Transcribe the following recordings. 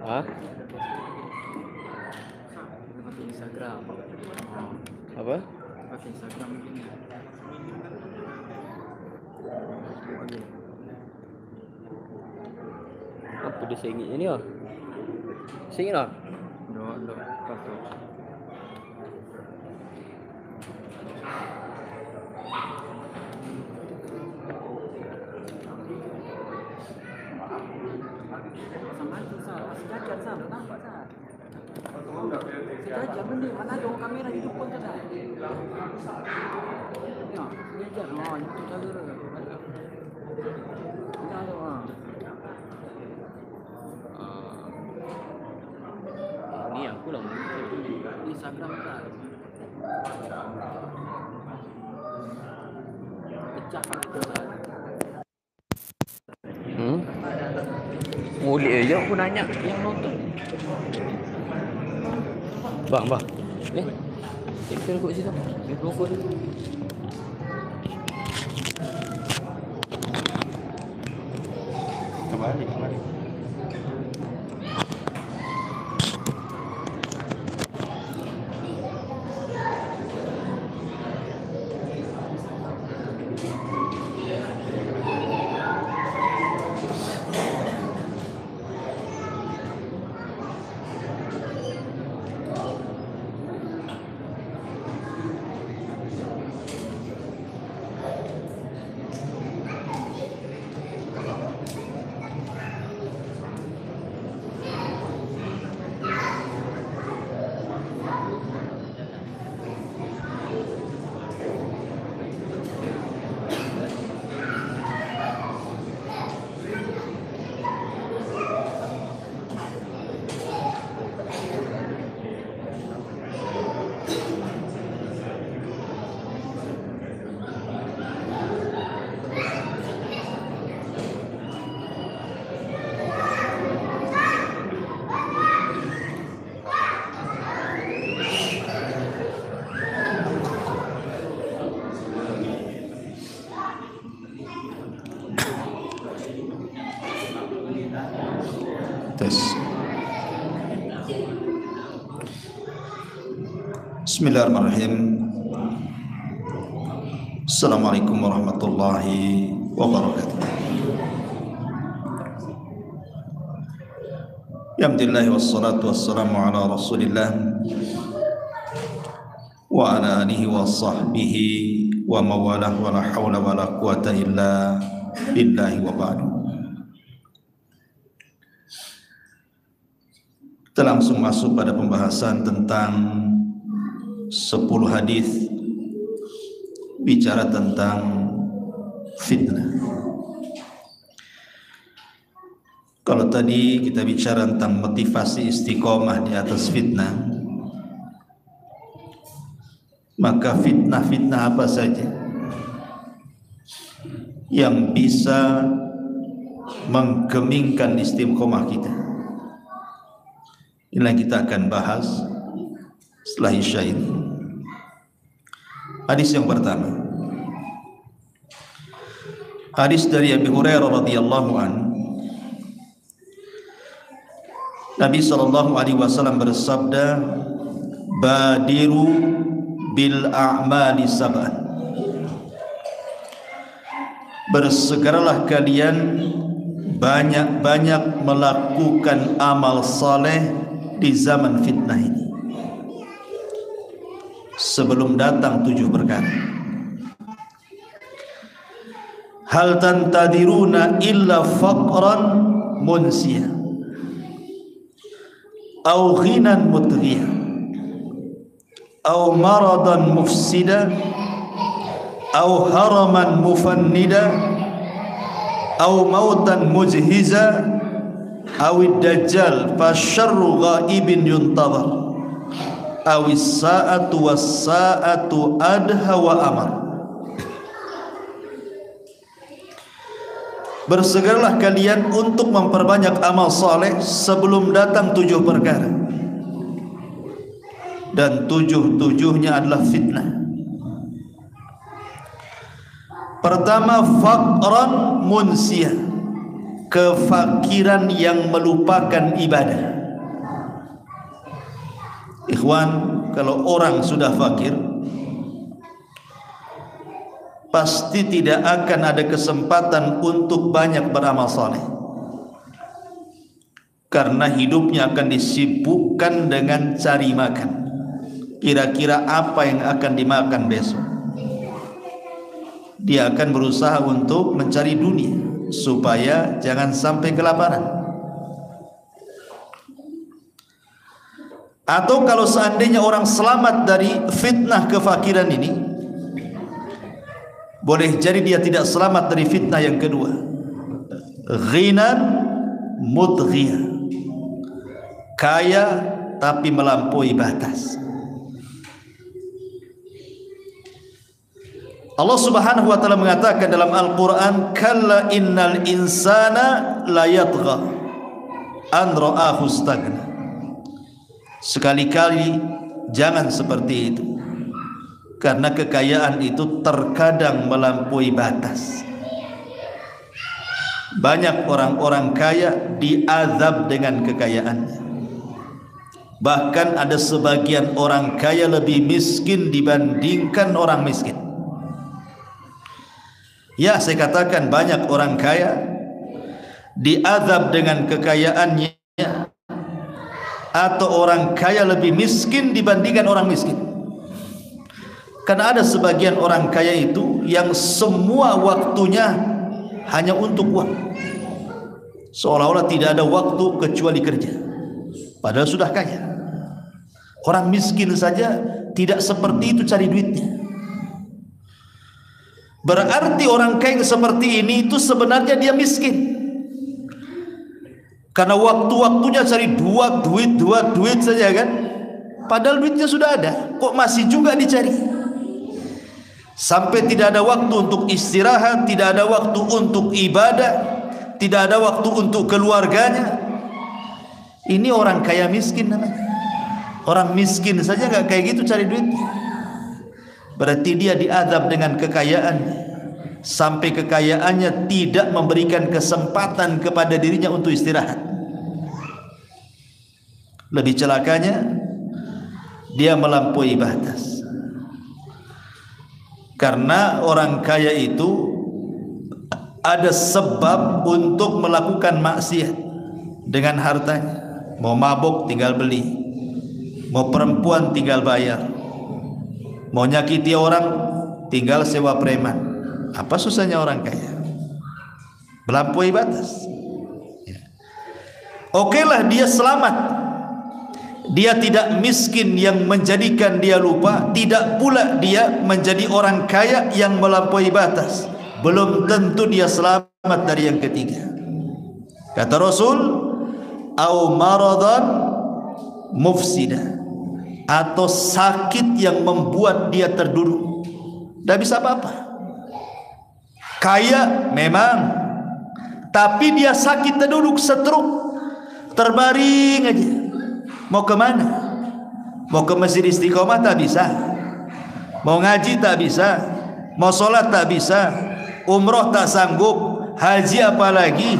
Ah? Pakai Instagram. Apa? Pakai Instagram begini. Apa dia sengit ni ah? Sengit lah. Dok, foto. Sama tu sah, sejajar sah, nampak sah. Sejajar benda, mana ada orang kamera di depan tu sah. Ya, sejajar. Oh, itu cara dia. Dah tu ah. Ni aku lah Di Instagram sah. Pecah tu sah. Mulik aja aku nanya yang nonton. Bang. Kita duduk situ. Mikrofon. Kembali. Tes. Bismillahirrahmanirrahim. Assalamualaikum warahmatullahi wabarakatuh. Alhamdulillah wassalatu wassalamu ala Rasulillah wa ala alihi wa sahbihi wa mawalah wa la hawla wa la quwata illa billahi wa ba'du. Kita langsung masuk pada pembahasan tentang 10 hadis bicara tentang fitnah. Kalau tadi kita bicara tentang motivasi istiqomah di atas fitnah, maka fitnah-fitnah apa saja yang bisa menggemingkan istiqomah kita, inilah kita akan bahas setelah Isya ini. Hadis yang pertama, hadis dari Abi Hurairah radhiyallahu anhu. Nabi SAW bersabda, badiru bil a'mali sab'an, bersegeralah kalian banyak-banyak melakukan amal saleh di zaman fitnah ini sebelum datang 7 perkara. Hal tantadiruna illa faqran munsiya au ghinan mutghiya au maradan mufsida au haraman mufannida au mautan mujhiza au dajjal fasyarru ghaibin yuntadhar au as-sa'atu was-sa'atu adha wa amar. Bersegeralah kalian untuk memperbanyak amal saleh sebelum datang 7 perkara, dan 7-7-nya adalah fitnah. Pertama, faqran munsiyah, kefakiran yang melupakan ibadah. Ikhwan, kalau orang sudah fakir, pasti tidak akan ada kesempatan untuk banyak beramal saleh, karena hidupnya akan disibukkan dengan cari makan. Kira-kira apa yang akan dimakan besok? Dia akan berusaha untuk mencari dunia supaya jangan sampai kelaparan. Atau kalau seandainya orang selamat dari fitnah kefakiran ini, boleh jadi dia tidak selamat dari fitnah yang kedua, ghinan mudghiyah, kaya tapi melampaui batas. Allah Subhanahu wa taala mengatakan dalam Al-Qur'an, kalla innal insana la yatgha an ra'ahu istaghna. Sekali-kali jangan seperti itu, karena kekayaan itu terkadang melampaui batas. Banyak orang-orang kaya diazab dengan kekayaannya. Bahkan ada sebagian orang kaya lebih miskin dibandingkan orang miskin. Ya, saya katakan banyak orang kaya diazab dengan kekayaannya, atau orang kaya lebih miskin dibandingkan orang miskin. Karena ada sebagian orang kaya itu yang semua waktunya hanya untuk uang, seolah-olah tidak ada waktu kecuali kerja, padahal sudah kaya. Orang miskin saja tidak seperti itu cari duitnya. Berarti orang kaya seperti ini itu sebenarnya dia miskin, karena waktu-waktunya cari duit saja kan, padahal duitnya sudah ada, kok masih juga dicari. Sampai tidak ada waktu untuk istirahat, tidak ada waktu untuk ibadah, tidak ada waktu untuk keluarganya. Ini orang kaya miskin namanya. Orang miskin saja nggak kayak gitu cari duitnya. Berarti dia diazab dengan kekayaannya, sampai kekayaannya tidak memberikan kesempatan kepada dirinya untuk istirahat. Lebih celakanya, dia melampaui batas. Karena orang kaya itu ada sebab untuk melakukan maksiat dengan hartanya. Mau mabuk tinggal beli, mau perempuan tinggal bayar, mau nyakiti orang tinggal sewa preman. Apa susahnya orang kaya? Melampaui batas. Okelah dia selamat, dia tidak miskin yang menjadikan dia lupa, tidak pula dia menjadi orang kaya yang melampaui batas. Belum tentu dia selamat dari yang ketiga. Kata Rasul, au maradan mufsida, atau sakit yang membuat dia terduduk, tidak bisa apa-apa. Kaya memang, tapi dia sakit terduduk, stroke, terbaring aja. Mau kemana? Mau ke masjid Istiqomah tak bisa, mau ngaji tak bisa, mau sholat tak bisa, umroh tak sanggup, haji apalagi.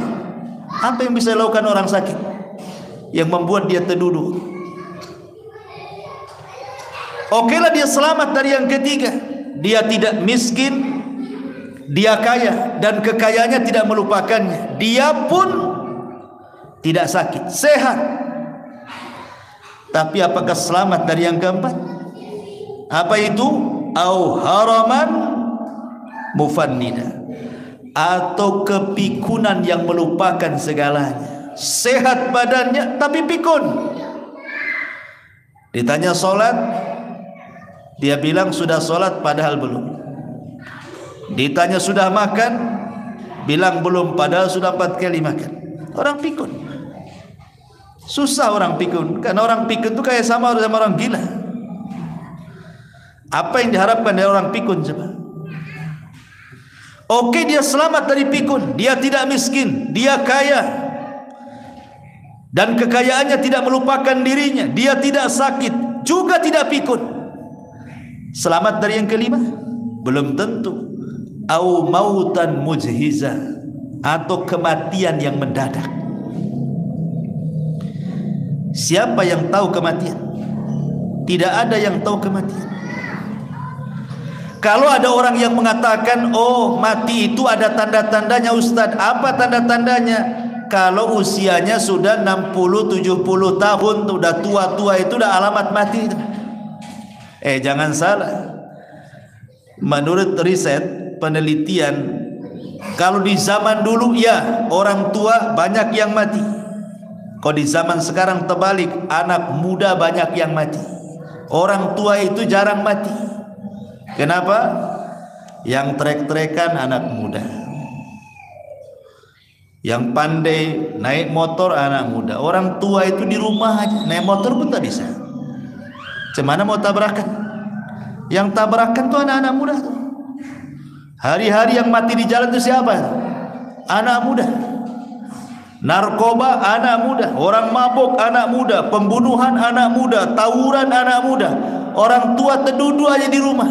Apa yang bisa dilakukan orang sakit yang membuat dia terduduk? Okelah dia selamat dari yang ketiga, dia tidak miskin, dia kaya, dan kekayaannya tidak melupakannya. Dia pun tidak sakit, sehat. Tapi apakah selamat dari yang keempat? Apa itu? Au haraman mufannida, atau kepikunan yang melupakan segalanya. Sehat badannya tapi pikun. Ditanya sholat, dia bilang sudah sholat padahal belum. Ditanya sudah makan, bilang belum padahal sudah 4 kali makan. Orang pikun. Susah orang pikun, karena orang pikun itu kayak sama orang gila. Apa yang diharapkan dari orang pikun coba? Oke, dia selamat dari pikun, dia tidak miskin, dia kaya, dan kekayaannya tidak melupakan dirinya, dia tidak sakit, juga tidak pikun. Selamat dari yang kelima? Belum tentu. Au mautan mujhiza, atau kematian yang mendadak. Siapa yang tahu kematian? Tidak ada yang tahu kematian. Kalau ada orang yang mengatakan, oh mati itu ada tanda-tandanya Ustaz. Apa tanda-tandanya? Kalau usianya sudah 60-70 tahun, sudah tua-tua, itu sudah alamat mati. Jangan salah. Menurut riset, penelitian, kalau di zaman dulu ya orang tua banyak yang mati. Kalau di zaman sekarang terbalik, anak muda banyak yang mati. Orang tua itu jarang mati. Kenapa? Yang trek-trekan anak muda, yang pandai naik motor anak muda. Orang tua itu di rumah aja, naik motor pun tak bisa. Cemana mau tabrakan? Yang tabrakan tuh anak-anak muda tuh. Hari-hari yang mati di jalan itu siapa? Anak muda. Narkoba anak muda, orang mabuk anak muda, pembunuhan anak muda, tawuran anak muda. Orang tua terduduk aja di rumah,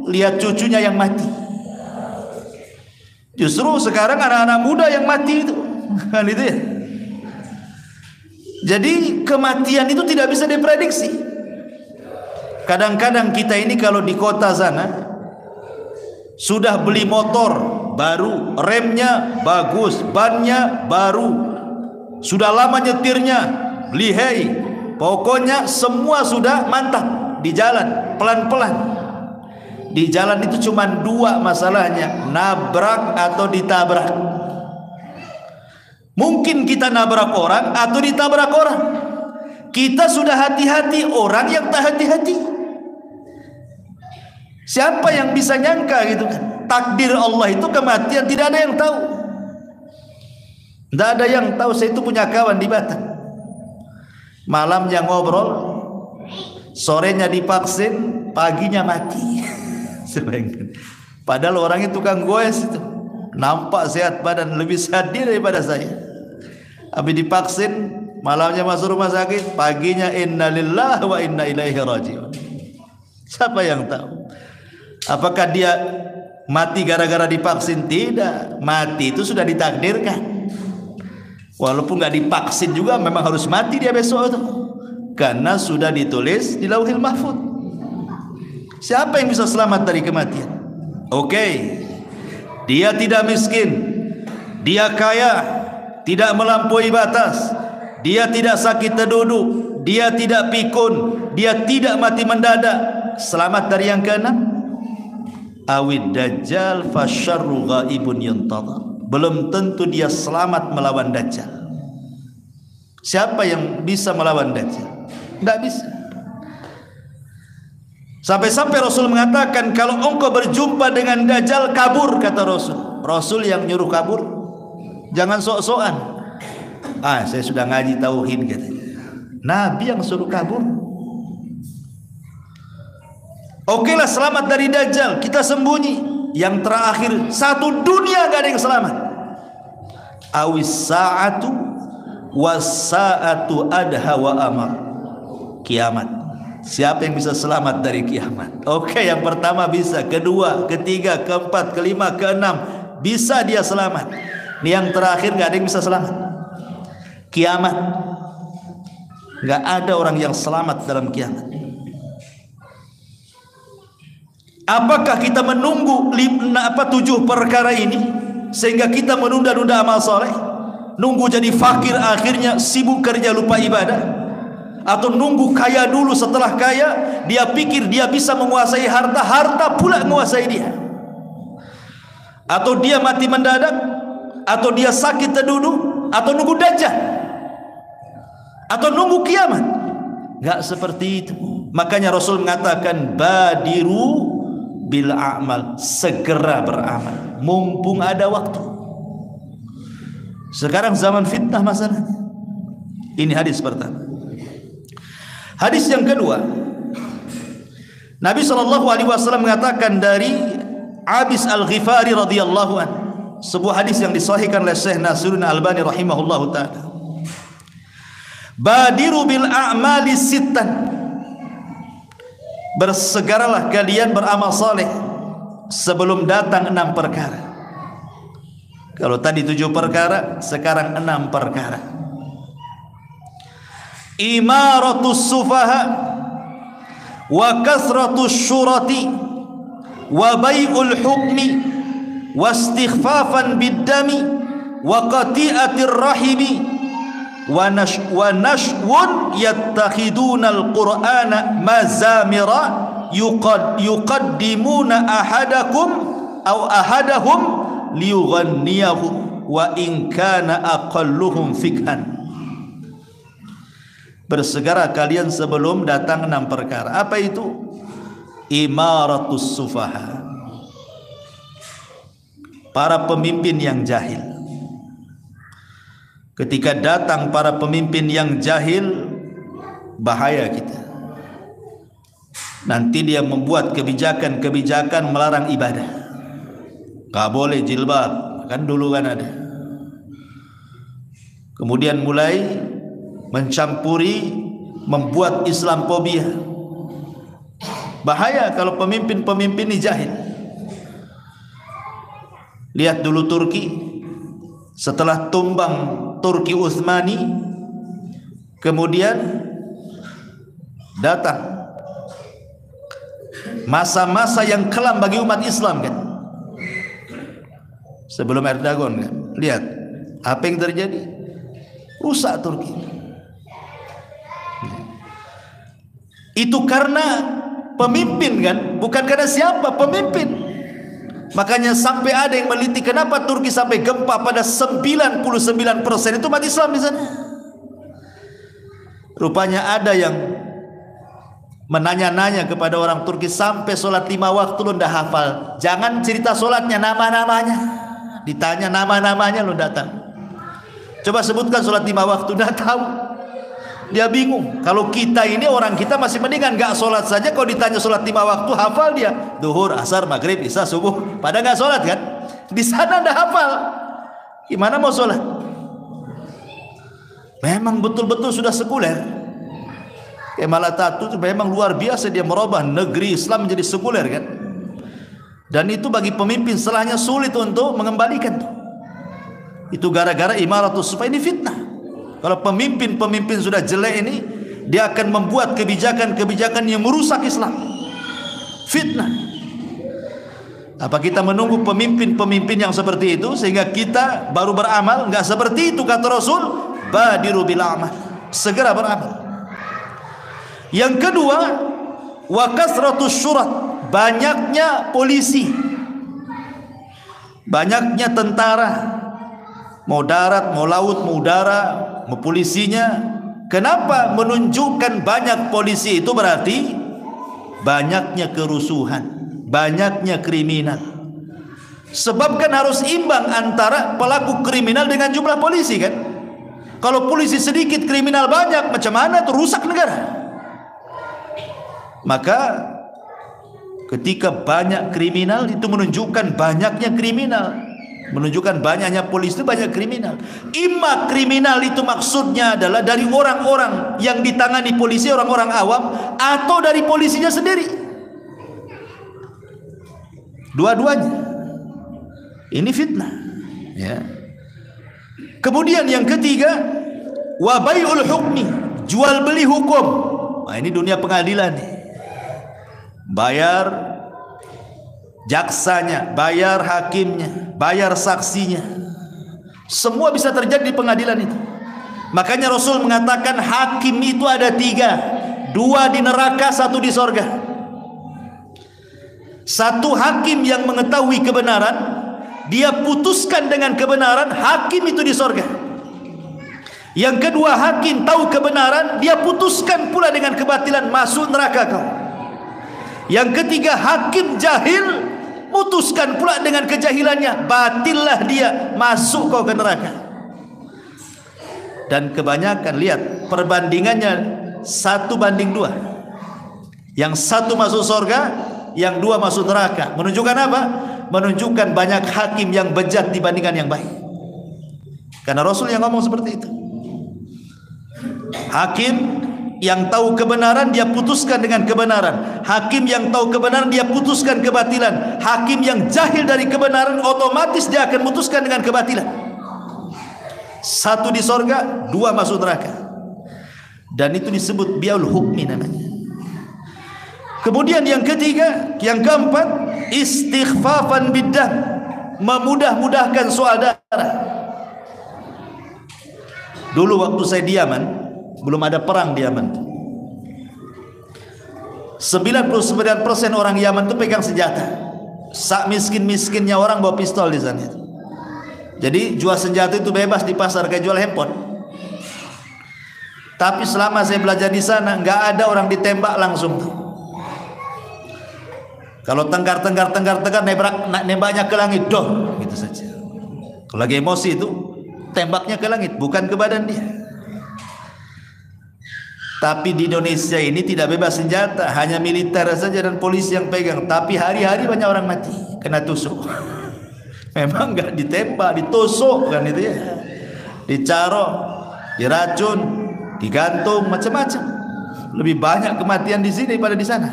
lihat cucunya yang mati. Justru sekarang anak-anak muda yang mati itu, kan itu ya. Jadi kematian itu tidak bisa diprediksi. Kadang-kadang kita ini kalau di kota sana sudah beli motor baru, remnya bagus, bannya baru, sudah lama nyetirnya, lihai, pokoknya semua sudah mantap. Di jalan pelan-pelan. Di jalan itu cuma dua masalahnya, nabrak atau ditabrak. Mungkin kita nabrak orang atau ditabrak orang. Kita sudah hati-hati, orang yang tak hati-hati. Siapa yang bisa nyangka gitu kan? Takdir Allah itu kematian, tidak ada yang tahu. Tidak ada yang tahu. Saya itu punya kawan di Batam, malamnya ngobrol, sorenya divaksin, paginya mati. Padahal orangnya tukang goes itu, nampak sehat badan, lebih sehat dia daripada saya. Habis divaksin, malamnya masuk rumah sakit, paginya innalillahi wa inna ilaihi rajiun. Siapa yang tahu? Apakah dia mati gara-gara divaksin? Tidak, mati itu sudah ditakdirkan. Walaupun nggak divaksin juga memang harus mati dia besok itu, karena sudah ditulis di Lauhil Mahfuz. Siapa yang bisa selamat dari kematian? Oke, dia tidak miskin, dia kaya, tidak melampaui batas, dia tidak sakit terduduk, dia tidak pikun, dia tidak mati mendadak. Selamat dari yang keenam, awid dajjal fasyarru ghaibun yuntadhar. Belum tentu dia selamat melawan dajjal. Siapa yang bisa melawan dajjal? Tidak bisa. Sampai-sampai Rasul mengatakan, kalau engkau berjumpa dengan dajjal, kabur, kata Rasul. Rasul yang nyuruh kabur, jangan sok-sokan. Saya sudah ngaji tauhid katanya. Nabi yang suruh kabur. Okelah, selamat dari dajjal, kita sembunyi. Yang terakhir, satu dunia gak ada yang selamat. Awis sa'atu was sa'atu adha wa amar. Kiamat. Siapa yang bisa selamat dari kiamat? Oke, yang pertama bisa, kedua, ketiga, keempat, kelima, keenam, bisa dia selamat. Ini yang terakhir gak ada yang bisa selamat. Kiamat. Gak ada orang yang selamat dalam kiamat. Apakah kita menunggu 7 perkara ini sehingga kita menunda-nunda amal soleh, nunggu jadi fakir akhirnya sibuk kerja lupa ibadah, atau nunggu kaya dulu, setelah kaya dia pikir dia bisa menguasai harta, harta pula menguasai dia, atau dia mati mendadak, atau dia sakit terduduk, atau nunggu dajjal, atau nunggu kiamat? Enggak seperti itu. Makanya Rasul mengatakan badiru bil a'mal, segera beramal mumpung ada waktu. Sekarang zaman fitnah masalahnya. Ini hadis pertama. Hadis yang kedua, Nabi SAW mengatakan dari Abis Al-Ghifari radhiyallahu anhu, sebuah hadis yang disahihkan oleh Syekh Nasiruddin Albani rahimahullahu ta'ala. Badiru bil a'mali sittan, bersegeralah kalian beramal saleh sebelum datang 6 perkara. Kalau tadi 7 perkara, sekarang 6 perkara. Imaratus sufaha wa kasratus syurati wa bai'ul hukmi wa istighfafan biddami wa qati'atir rahimi wa nashwun yattakhidunal qur'ana mazamira yuqaddimuna ahadahum liyughanniyahu wa in kana aqalluhum fikhan. Bersegera kalian sebelum datang 6 perkara. Apa itu? Imaratus sufaha, para pemimpin yang jahil. Ketika datang para pemimpin yang jahil, bahaya kita. Nanti dia membuat kebijakan-kebijakan melarang ibadah. Gak boleh jilbab, kan dulu kan ada. Kemudian mulai mencampuri, membuat Islamfobia. Bahaya kalau pemimpin-pemimpin ini jahil. Lihat dulu Turki, setelah tumbang Turki Utsmani, kemudian datang masa-masa yang kelam bagi umat Islam kan. Sebelum Erdogan kan, lihat apa yang terjadi, rusak Turki. Itu karena pemimpin kan, bukan karena siapa, pemimpin. Makanya sampai ada yang meneliti kenapa Turki sampai gempa pada 99% itu umat Islam di sana. Rupanya ada yang menanya-nanya kepada orang Turki, sampai sholat 5 waktu lu ndak hafal. Jangan cerita sholatnya, nama-namanya. Ditanya nama-namanya lu datang. Coba sebutkan sholat 5 waktu, ndak tahu. Dia bingung. Kalau kita ini, orang kita masih mendingan gak sholat saja. Kalau ditanya sholat 5 waktu, hafal dia. Duhur, asar, maghrib, isya, subuh. Padahal gak sholat kan. Di sana udah hafal. Gimana mau sholat? Memang betul-betul sudah sekuler. Kemal Atatürk memang luar biasa. Dia merubah negeri Islam menjadi sekuler kan. Dan itu bagi pemimpin setelahnya sulit untuk mengembalikan. Itu gara-gara imaratus sufaha, ini fitnah. Kalau pemimpin-pemimpin sudah jelek ini, dia akan membuat kebijakan-kebijakan yang merusak Islam. Fitnah. Apa kita menunggu pemimpin-pemimpin yang seperti itu sehingga kita baru beramal? Enggak seperti itu kata Rasul, badiru bil amal. Segera beramal. Yang kedua, wa kasratus syurat, banyaknya polisi. Banyaknya tentara. Mau darat, mau laut, mau udara, mau polisinya. Kenapa menunjukkan banyak polisi? Itu berarti banyaknya kerusuhan, banyaknya kriminal. Sebab kan harus imbang antara pelaku kriminal dengan jumlah polisi kan. Kalau polisi sedikit, kriminal banyak, macam mana itu rusak negara. Maka ketika banyak kriminal, itu menunjukkan banyaknya kriminal, menunjukkan banyaknya polisi itu banyak kriminal. Imma kriminal itu maksudnya adalah dari orang-orang yang ditangani polisi, orang-orang awam, atau dari polisinya sendiri. Dua-duanya. Ini fitnah ya. Kemudian yang ketiga, wa bai'ul hukmi, jual beli hukum. Nah, ini dunia pengadilan nih. Bayar jaksanya, bayar hakimnya, bayar saksinya. Semua bisa terjadi di pengadilan itu. Makanya Rasul mengatakan hakim itu ada 3, 2 di neraka, 1 di sorga. Satu hakim yang mengetahui kebenaran, dia putuskan dengan kebenaran, hakim itu di sorga. Yang kedua, hakim tahu kebenaran, dia putuskan pula dengan kebatilan, masuk neraka kau. Yang ketiga, hakim jahil, putuskan pula dengan kejahilannya, batillah dia, masuk kau ke neraka. Dan kebanyakan lihat perbandingannya 1:2. Yang 1 masuk surga, yang 2 masuk neraka. Menunjukkan apa? Menunjukkan banyak hakim yang bejat dibandingkan yang baik. Karena Rasul yang ngomong seperti itu. Hakim yang tahu kebenaran dia putuskan dengan kebenaran. Hakim yang tahu kebenaran dia putuskan kebatilan. Hakim yang jahil dari kebenaran otomatis dia akan putuskan dengan kebatilan. Satu di sorga, dua masuk neraka. Dan itu disebut biaul hukmi namanya. Kemudian yang ketiga, yang keempat, istighfafan biddam, memudah-mudahkan soal darah. Dulu waktu saya di Yaman, belum ada perang di Yaman. 99% orang Yaman itu pegang senjata. Sak miskin-miskinnya orang bawa pistol di sana. Jadi jual senjata itu bebas di pasar kayak jual handphone. Tapi selama saya belajar di sana, nggak ada orang ditembak langsung. Kalau tengkar nembaknya ke langit, doh, gitu saja. Kalau lagi emosi itu tembaknya ke langit, bukan ke badan dia. Tapi di Indonesia ini tidak bebas senjata, hanya militer saja dan polisi yang pegang. Tapi hari-hari banyak orang mati kena tusuk. Memang nggak ditembak, ditusuk kan itu ya, dicarok, diracun, digantung, macam-macam. Lebih banyak kematian di sini daripada di sana.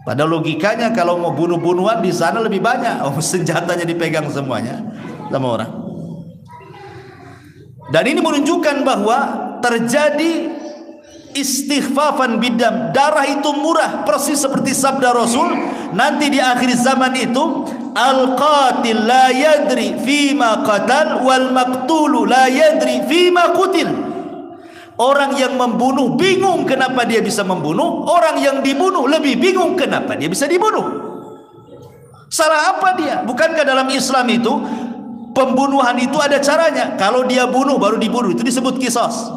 Pada logikanya kalau mau bunuh-bunuhan di sana lebih banyak. Oh, senjatanya dipegang semuanya sama orang. Dan ini menunjukkan bahwa terjadi istighfafan bidam. Darah itu murah, persis seperti sabda Rasul. Nanti di akhir zaman itu, al-qatil la yadri fima qatal wal maqtulu la yadri fima qutil. Orang yang membunuh bingung kenapa dia bisa membunuh, orang yang dibunuh lebih bingung kenapa dia bisa dibunuh. Salah apa dia? Bukankah dalam Islam itu pembunuhan itu ada caranya? Kalau dia bunuh baru dibunuh, itu disebut qisas.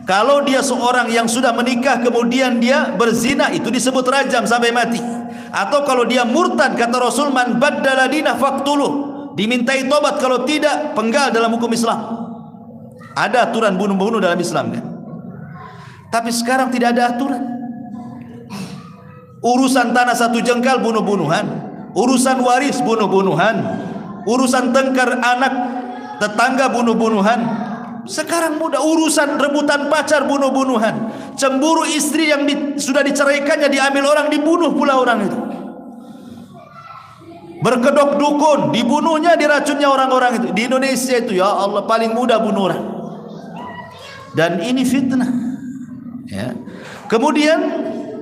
Kalau dia seorang yang sudah menikah kemudian dia berzina, itu disebut rajam sampai mati. Atau kalau dia murtad, kata Rasul, man baddala dinah faqtuluh, dimintai tobat, kalau tidak penggal dalam hukum Islam. Ada aturan bunuh-bunuh dalam Islam kan? Tapi sekarang tidak ada aturan. Urusan tanah satu jengkal bunuh-bunuhan, urusan waris bunuh-bunuhan, urusan tengkar anak tetangga bunuh-bunuhan. Sekarang mudah, urusan rebutan pacar bunuh-bunuhan, cemburu istri yang sudah diceraikannya diambil orang, dibunuh pula orang itu. Berkedok dukun, dibunuhnya, diracunnya orang-orang itu. Di Indonesia itu ya Allah paling mudah bunuh orang. Dan ini fitnah. Ya. Kemudian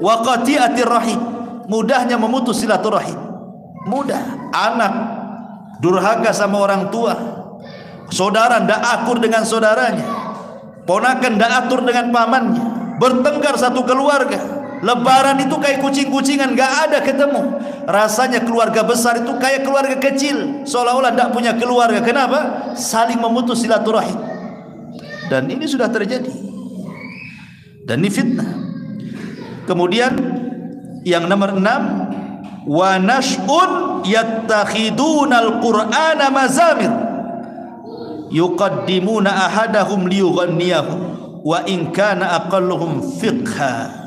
waqati'atir rahim, mudahnya memutus silaturahim. Mudah. Anak durhaka sama orang tua, saudara ndak akur dengan saudaranya, ponakan ndak atur dengan pamannya, bertengkar satu keluarga. Lebaran itu kayak kucing-kucingan, nggak ada ketemu. Rasanya keluarga besar itu kayak keluarga kecil, seolah-olah ndak punya keluarga. Kenapa? Saling memutus silaturahim. Dan ini sudah terjadi. Dan ini fitnah. Kemudian yang nomor 6, wa nash'un yattakhidunal qur'ana mazamir yuqaddimuna ahadahum liyughanniyahu wa in kana aqalluhum fiqha.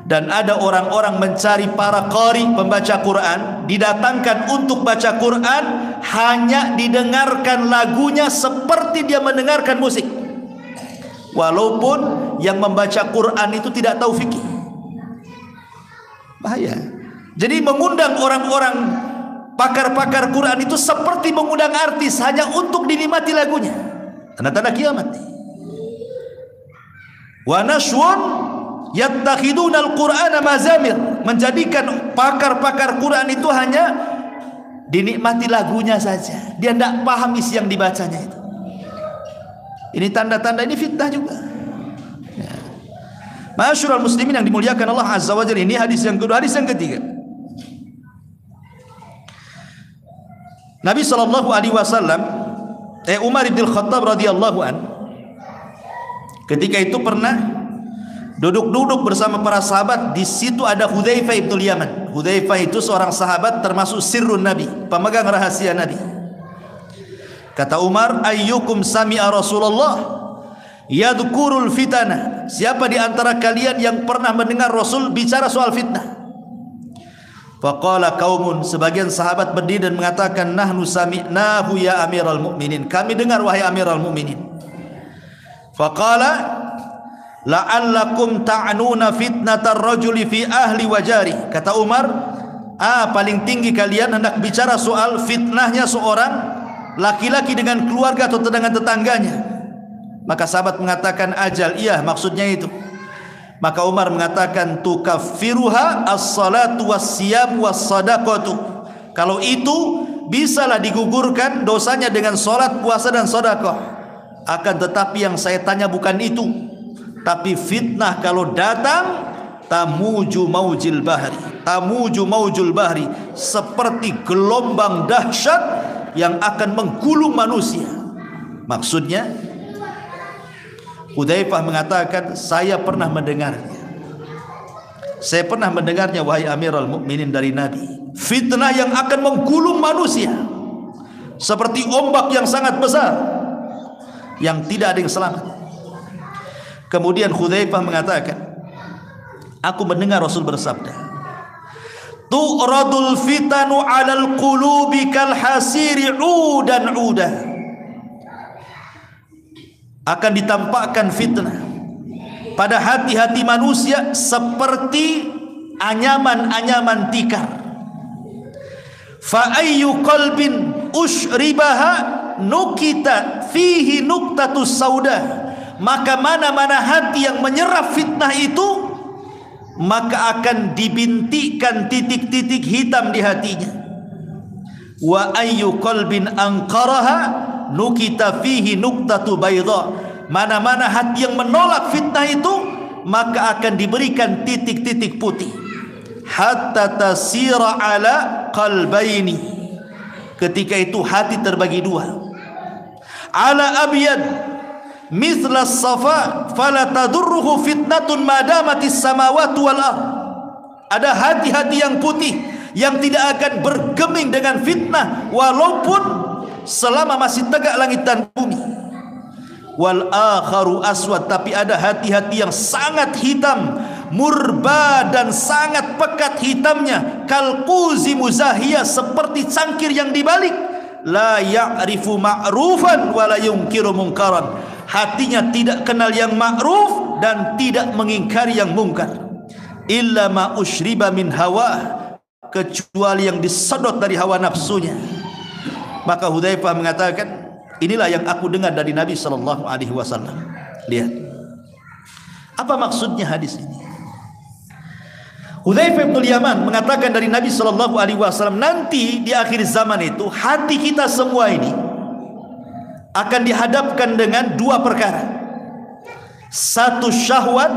Dan ada orang-orang mencari para qari, pembaca Quran, didatangkan untuk baca Quran, hanya didengarkan lagunya seperti dia mendengarkan musik. Walaupun yang membaca Quran itu tidak tahu fikih. Bahaya. Jadi mengundang orang-orang pakar-pakar Quran itu seperti mengundang artis hanya untuk dinikmati lagunya. Tanda-tanda kiamat. Wa nashwun yattakhidunal Qur'ana mazamir, menjadikan pakar-pakar Quran itu hanya dinikmati lagunya saja. Dia tidak paham isi yang dibacanya itu. Ini tanda-tanda, ini fitnah juga. Ya. Ma'asyiral muslimin yang dimuliakan Allah Azza wa Jalla, ini hadis yang kedua. Hadis yang ketiga, Nabi SAW, Umar bin Khattab radhiyallahu an, ketika itu pernah duduk-duduk bersama para sahabat. Di situ ada Hudzaifah bin Yaman. Hudzaifah itu seorang sahabat termasuk sirrun Nabi, pemegang rahasia Nabi. Kata Umar, ayyukum sami'a Rasulullah yadhkurul fitnah. Siapa di antara kalian yang pernah mendengar Rasul bicara soal fitnah? Faqala qaumun, sebagian sahabat berdiri dan mengatakan, nahnu sami'nahu ya Amiral Mukminin, kami dengar wahai Amiral Mukminin. Faqala la'allakum ta'nuna fitnatar rajuli fi ahli wa jari. Kata Umar, paling tinggi kalian hendak bicara soal fitnahnya seorang laki-laki dengan keluarga atau dengan tetangganya. Maka sahabat mengatakan, ajal, iya maksudnya itu. Maka Umar mengatakan, tukaffiruha as-salatu was-siyam was-sadaqatu. Kalau itu bisalah digugurkan dosanya dengan salat, puasa dan sedekah. Akan tetapi yang saya tanya bukan itu, tapi fitnah kalau datang tamuju maujil bahri, seperti gelombang dahsyat yang akan menggulung manusia. Maksudnya Hudzaifah mengatakan, saya pernah mendengarnya. Saya pernah mendengarnya, wahai Amirul Mukminin, dari Nabi. Fitnah yang akan menggulung manusia seperti ombak yang sangat besar, yang tidak ada yang selamat. Kemudian Hudzaifah mengatakan, aku mendengar Rasul bersabda, tu'radul fitanu 'alal qulubi kal hasiri 'udan 'uda. Akan ditampakkan fitnah pada hati-hati manusia seperti anyaman-anyaman tikar. Fa ayyu qalbin ushribaha nukita fihi nuktatus sauda. Maka mana-mana hati yang menyerap fitnah itu, maka akan dibintikkan titik-titik hitam di hatinya. Wa ayyu qalbin anqaraha nukita fihi nuktatu bayda. Mana-mana hati yang menolak fitnah itu, maka akan diberikan titik-titik putih. Hatta tasira ala qalbaini. Ketika itu hati terbagi dua. Ala abyad mithla safa fala tadurruhu fitnatun madamatis samawati wal ardh. Ada hati-hati yang putih yang tidak akan bergeming dengan fitnah walaupun selama masih tegak langit dan bumi. Wal akharu aswad, tapi ada hati-hati yang sangat hitam, murba dan sangat pekat hitamnya, kalquzi muzahiyah, seperti cangkir yang dibalik. La ya'rifu ma'rufan wa la yunkiru munkaran. Hatinya tidak kenal yang ma'ruf dan tidak mengingkari yang mungkar. Illa ma ushriba min hawa, kecuali yang disedot dari hawa nafsunya. Maka Hudzaifah mengatakan, inilah yang aku dengar dari Nabi sallallahu alaihi wasallam. Lihat. Apa maksudnya hadis ini? Hudzaifah bin Yaman mengatakan dari Nabi sallallahu alaihi wasallam, nanti di akhir zaman itu hati kita semua ini akan dihadapkan dengan dua perkara. Satu syahwat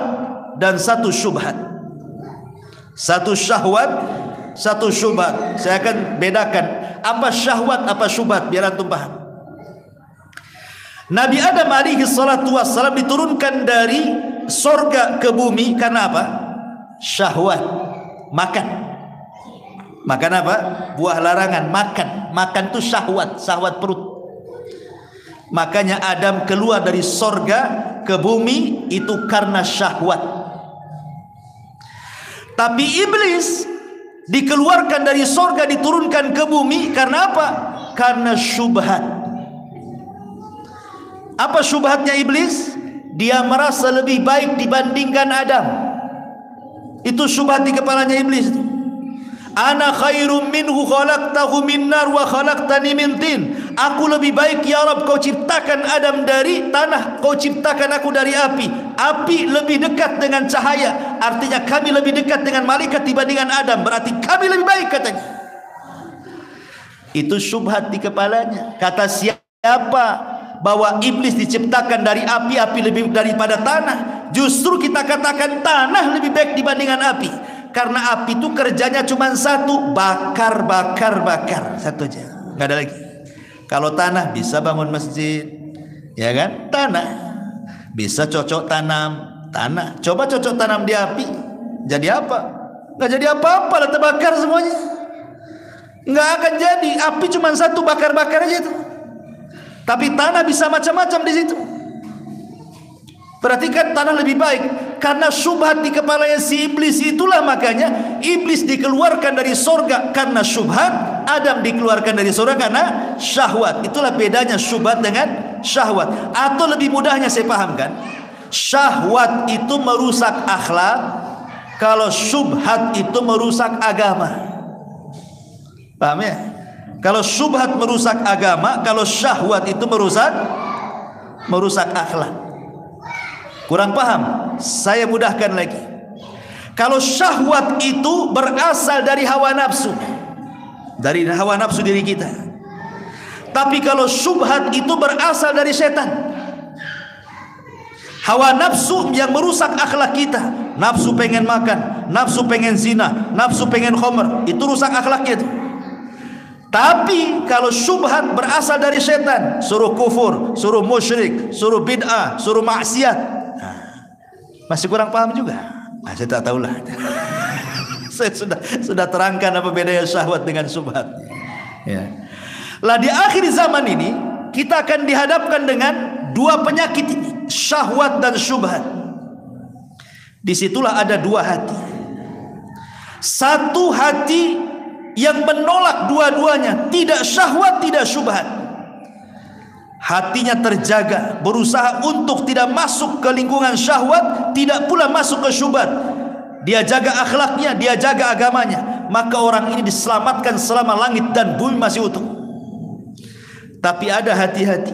dan satu syubhat. Satu syahwat, satu syubhat. Saya akan bedakan apa syahwat, apa syubhat, biar antum paham. Nabi Adam alaihi salatu wassalam diturunkan dari sorga ke bumi karena apa? Syahwat, makan. Makan apa? Buah larangan, makan. Makan itu syahwat, syahwat perut. Makanya Adam keluar dari sorga ke bumi itu karena syahwat. Tapi iblis dikeluarkan dari sorga, diturunkan ke bumi karena apa? Karena syubhat. Apa syubhatnya iblis? Dia merasa lebih baik dibandingkan Adam. Itu syubhat di kepalanya iblis itu. Ana khairum minhu khalaqtahu min nar wa khalaqtani min tin. Aku lebih baik ya Rabb, kau ciptakan Adam dari tanah, kau ciptakan aku dari api. Api lebih dekat dengan cahaya, artinya kami lebih dekat dengan malaikat dibandingkan Adam, berarti kami lebih baik katanya. Itu syubhat di kepalanya. Kata siapa bahwa iblis diciptakan dari api, api lebih daripada tanah? Justru kita katakan tanah lebih baik dibandingkan api. Karena api itu kerjanya cuma satu, bakar, bakar, bakar. Satu aja, nggak ada lagi. Kalau tanah bisa bangun masjid, ya kan? Tanah bisa cocok tanam, tanah. Coba cocok tanam di api, jadi apa? Nggak jadi apa-apa lah, terbakar semuanya. Nggak akan jadi. Api cuma satu, bakar-bakar aja itu. Tapi tanah bisa macam-macam di situ. Perhatikan, tanah lebih baik karena syubhat di kepalanya si iblis. Itulah makanya iblis dikeluarkan dari sorga karena syubhat, Adam dikeluarkan dari sorga karena syahwat. Itulah bedanya syubhat dengan syahwat. Atau lebih mudahnya saya pahamkan, Syahwat itu merusak akhlak, kalau syubhat itu merusak agama. Paham ya? Kalau syubhat merusak agama, kalau syahwat itu merusak akhlak. Kurang paham? Saya mudahkan lagi. Kalau syahwat itu berasal dari hawa nafsu, dari hawa nafsu diri kita. Tapi kalau syubhat itu berasal dari setan. Hawa nafsu yang merusak akhlak kita. Nafsu pengen makan, nafsu pengen zina, nafsu pengen khamr, itu rusak akhlaknya itu. Tapi kalau syubhat berasal dari setan, suruh kufur, suruh musyrik, suruh bid'ah, suruh maksiat, masih kurang paham juga. Saya tak tahulah. Saya sudah terangkan apa bedanya syahwat dengan syubhat. Ya. Lah di akhir zaman ini kita akan dihadapkan dengan dua penyakit ini, syahwat dan syubhat. Disitulah ada dua hati. Satu hati yang menolak dua-duanya, tidak syahwat, tidak syubhat. Hatinya terjaga, berusaha untuk tidak masuk ke lingkungan syahwat, tidak pula masuk ke syubhat. Dia jaga akhlaknya, dia jaga agamanya. Maka orang ini diselamatkan selama langit dan bumi masih utuh. Tapi ada hati-hati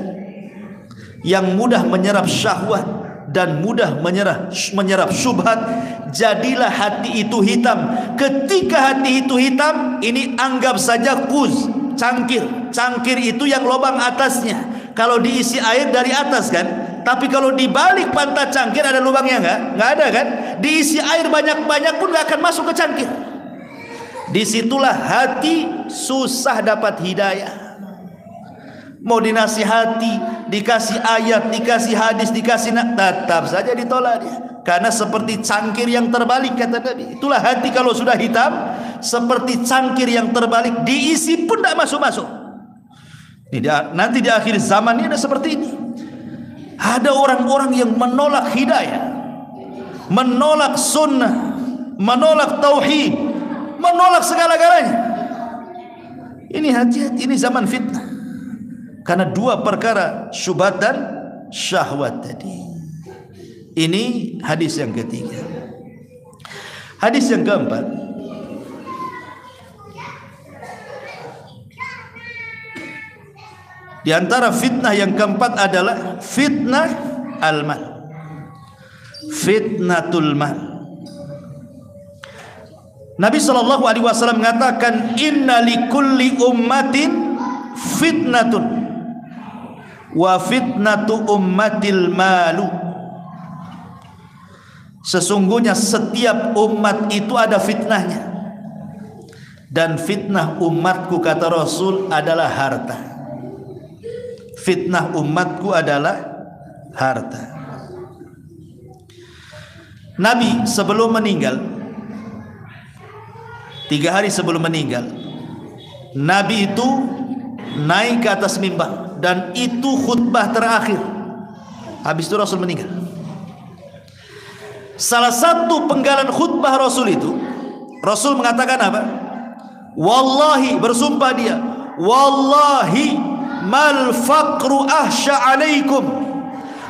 yang mudah menyerap syahwat dan mudah menyerap syubhat. Jadilah hati itu hitam. Ketika hati itu hitam, ini anggap saja kuz, cangkir. Cangkir itu yang lubang atasnya, kalau diisi air dari atas kan. Tapi kalau di balik pantat cangkir ada lubangnya nggak ada kan. Diisi air banyak-banyak pun nggak akan masuk ke cangkir. Disitulah hati susah dapat hidayah. Mau dinasihati, dikasih ayat, dikasih hadis, dikasih tetap saja ditolak dia. Karena seperti cangkir yang terbalik, kata Nabi. Itulah hati kalau sudah hitam, seperti cangkir yang terbalik, diisi pun tidak masuk-masuk. Nanti di akhir zaman ini ada seperti ini. Ada orang-orang yang menolak hidayah, menolak sunnah, menolak tauhid, menolak segala-galanya. Ini hati-hati, ini zaman fitnah. Karena dua perkara, syubhat dan syahwat tadi. Ini hadis yang ketiga. Hadis yang keempat, di antara fitnah yang keempat adalah fitnah al-mal. Fitnatul mal. Nabi SAW mengatakan, inna likulli ummatin fitnatun wa fitnatu ummatil malu. Sesungguhnya setiap umat itu ada fitnahnya, dan fitnah umatku, kata Rasul, adalah harta. Fitnah umatku adalah harta. Nabi sebelum meninggal, 3 hari sebelum meninggal, Nabi itu naik ke atas mimbar, dan itu khutbah terakhir. Habis itu Rasul meninggal. Salah satu penggalan khutbah Rasul itu, Rasul mengatakan apa? Wallahi, bersumpah dia, wallahi mal faqru ahsya alaikum,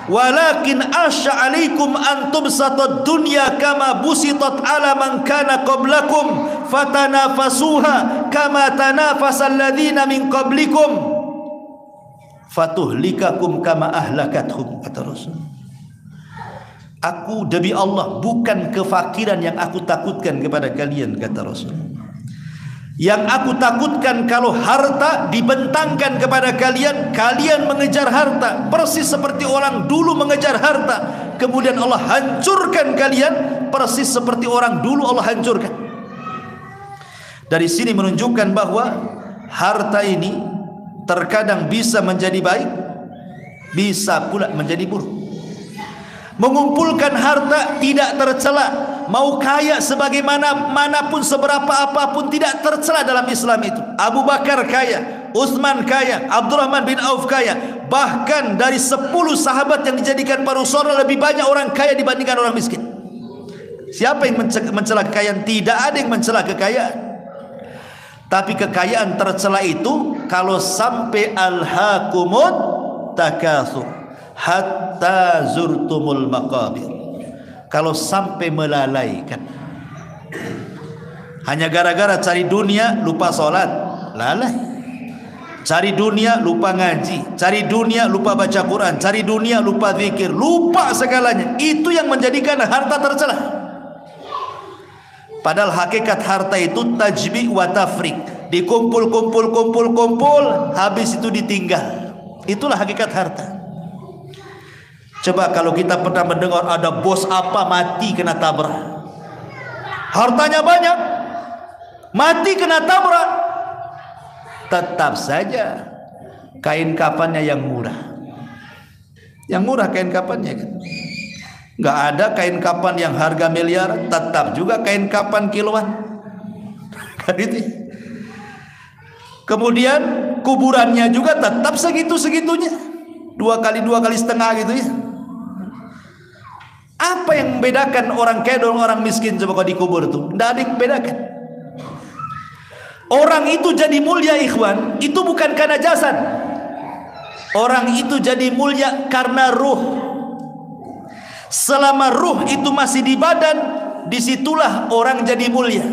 walakin ahsya alaikum an tubsatad dunya kama busitat ala man kana qablakum fatanafasuha kama tanafasal ladzina min qablikum fatuhlikakum kama ahlakathum, kata Rasul. Aku demi Allah, bukan kefakiran yang aku takutkan kepada kalian, kata Rasul. Yang aku takutkan kalau harta dibentangkan kepada kalian, kalian mengejar harta persis seperti orang dulu mengejar harta, kemudian Allah hancurkan kalian persis seperti orang dulu Allah hancurkan. Dari sini menunjukkan bahwa harta ini terkadang bisa menjadi baik, bisa pula menjadi buruk. Mengumpulkan harta tidak tercela, mau kaya sebagaimana manapun, seberapa apapun, tidak tercela dalam Islam itu. Abu Bakar kaya, Utsman kaya, Abdurrahman bin Auf kaya. Bahkan dari 10 sahabat yang dijadikan para rasul, lebih banyak orang kaya dibandingkan orang miskin. Siapa yang mencela kekayaan? Tidak ada yang mencela kekayaan. Tapi kekayaan tercela itu kalau sampai alhaqumut takatsur, hatta zurtumul maqabir. Kalau sampai melalaikan, hanya gara-gara cari dunia lupa sholat, lalai. Cari dunia lupa ngaji, cari dunia lupa baca Quran, cari dunia lupa zikir, lupa segalanya. Itu yang menjadikan harta tercelah. Padahal hakikat harta itu tajmi' wa tafrik, dikumpul, habis itu ditinggal. Itulah hakikat harta. Coba kalau kita pernah mendengar ada bos apa mati kena tabrak, hartanya banyak, mati kena tabrak, tetap saja kain kafannya yang murah. Yang murah kain kafannya kan. Nggak ada kain kafan yang harga miliar, tetap juga kain kafan kiloan. Gitu. Kemudian kuburannya juga tetap segitu-segitunya, 2 kali 2,5 gitu ya. Apa yang membedakan orang kaya dan orang miskin coba kalau dikubur tuh? Tidak ada yang membedakan. Orang itu jadi mulia ikhwan, itu bukan karena jasad. Orang itu jadi mulia karena ruh. Selama ruh itu masih di badan, disitulah orang jadi mulia.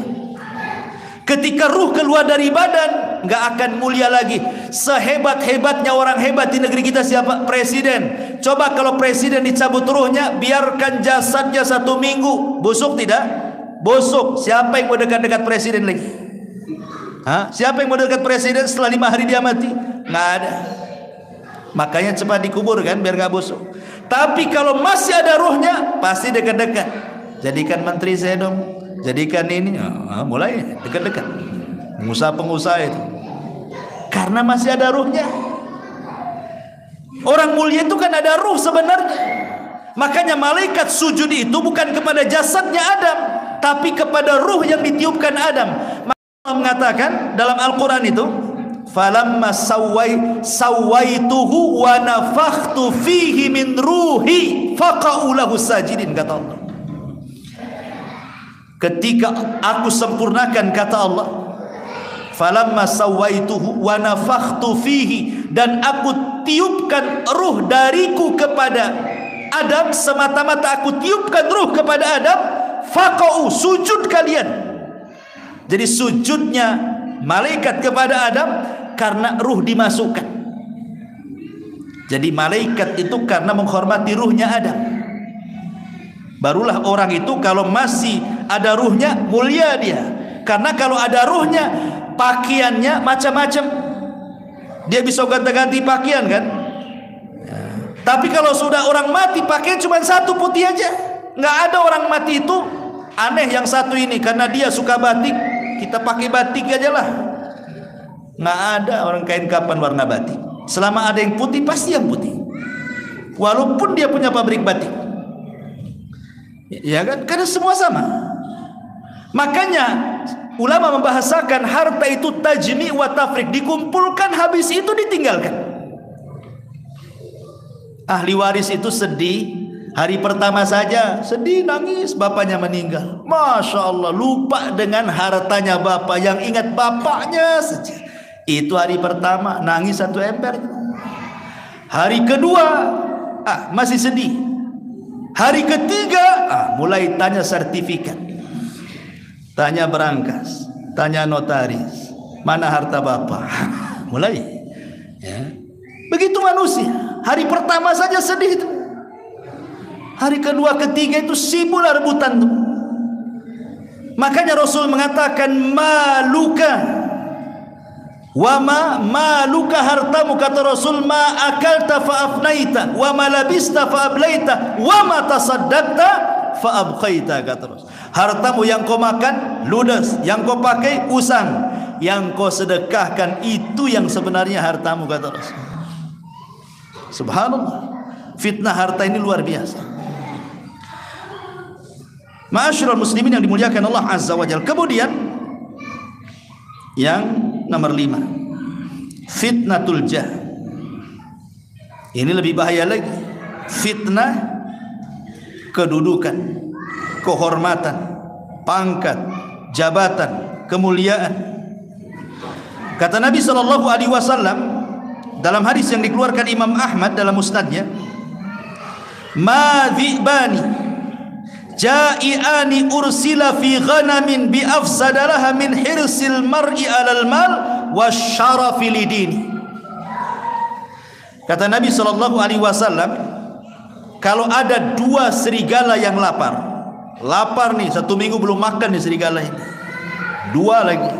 Ketika ruh keluar dari badan, nggak akan mulia lagi. Sehebat-hebatnya orang hebat di negeri kita siapa? Presiden. Coba kalau presiden dicabut ruhnya, biarkan jasadnya 1 minggu, busuk tidak? Busuk. Siapa yang mau dekat-dekat presiden lagi? Hah? Siapa yang mau dekat presiden setelah 5 hari dia mati? Nggak ada. Makanya cepat dikubur kan, biar nggak busuk. Tapi kalau masih ada ruhnya, pasti dekat-dekat. Jadikan menteri saya dong, jadikan ini. Mulai dekat-dekat. Pengusaha-pengusaha itu, karena masih ada ruhnya. Orang mulia itu kan ada ruh sebenarnya. Makanya malaikat sujud itu bukan kepada jasadnya Adam, tapi kepada ruh yang ditiupkan Adam. Allah mengatakan dalam Al-Quran itu, falamma sawaituhu wa nafakhtu fihi min ruhi faqa'u lahu sajidin, kata Allah. Ketika aku sempurnakan, kata Allah, falamma sawaituhu wa nafakhtu fihi, dan aku tiupkan ruh dariku kepada Adam, semata-mata aku tiupkan ruh kepada Adam, faqa'u, sujud kalian. Jadi sujudnya malaikat kepada Adam karena ruh dimasukkan. Jadi malaikat itu karena menghormati ruhnya Adam. Barulah orang itu kalau masih ada ruhnya mulia dia. Karena kalau ada ruhnya, pakaiannya macam-macam. Dia bisa ganti-ganti pakaian kan. Tapi kalau sudah orang mati, pakaian cuma 1 putih aja. Nggak ada orang mati itu aneh yang satu ini karena dia suka batik, kita pakai batik aja lah. Nggak ada orang kain kapan warna batik. Selama ada yang putih, pasti yang putih, walaupun dia punya pabrik batik, ya kan, karena semua sama. Makanya ulama membahasakan harta itu tajmi' wa tafrik, dikumpulkan habis itu ditinggalkan. Ahli waris itu sedih, hari pertama saja sedih, nangis, bapaknya meninggal. Masya Allah, lupa dengan hartanya bapak, yang ingat bapaknya saja. Itu hari pertama, nangis 1 ember. Hari kedua, masih sedih. Hari ketiga, mulai tanya sertifikat, tanya berangkas, tanya notaris, mana harta bapak. Mulai ya. Begitu manusia, hari pertama saja sedih itu. Hari kedua, ketiga itu sibuk rebutan tuh. Makanya Rasul mengatakan maluka wa maluka, hartamu, kata Rasul, ma akalta fa afnaita wa ma labista fa ablaita wa ma tasaddaqta fa abqaita, kata Rasul. Hartamu yang kau makan ludes, yang kau pakai usang, yang kau sedekahkan itu yang sebenarnya hartamu, kata Rasul. Subhanallah, fitnah harta ini luar biasa. Ma'asyiral muslimin yang dimuliakan Allah Azza wa Jalla. Kemudian yang nomor 5, fitnatul jah. Ini lebih bahaya lagi. Fitnah kedudukan, kehormatan, pangkat, jabatan, kemuliaan. Kata Nabi SAW dalam hadis yang dikeluarkan Imam Ahmad dalam musnadnya, madhibani ja'iani ursila fi ghanamin bi afsadalaha min hirsil mar'i alal mal wasyarafi lidini. Kata Nabi SAW, kalau ada dua serigala yang lapar nih, 1 minggu belum makan nih serigala ini, 2 lagi,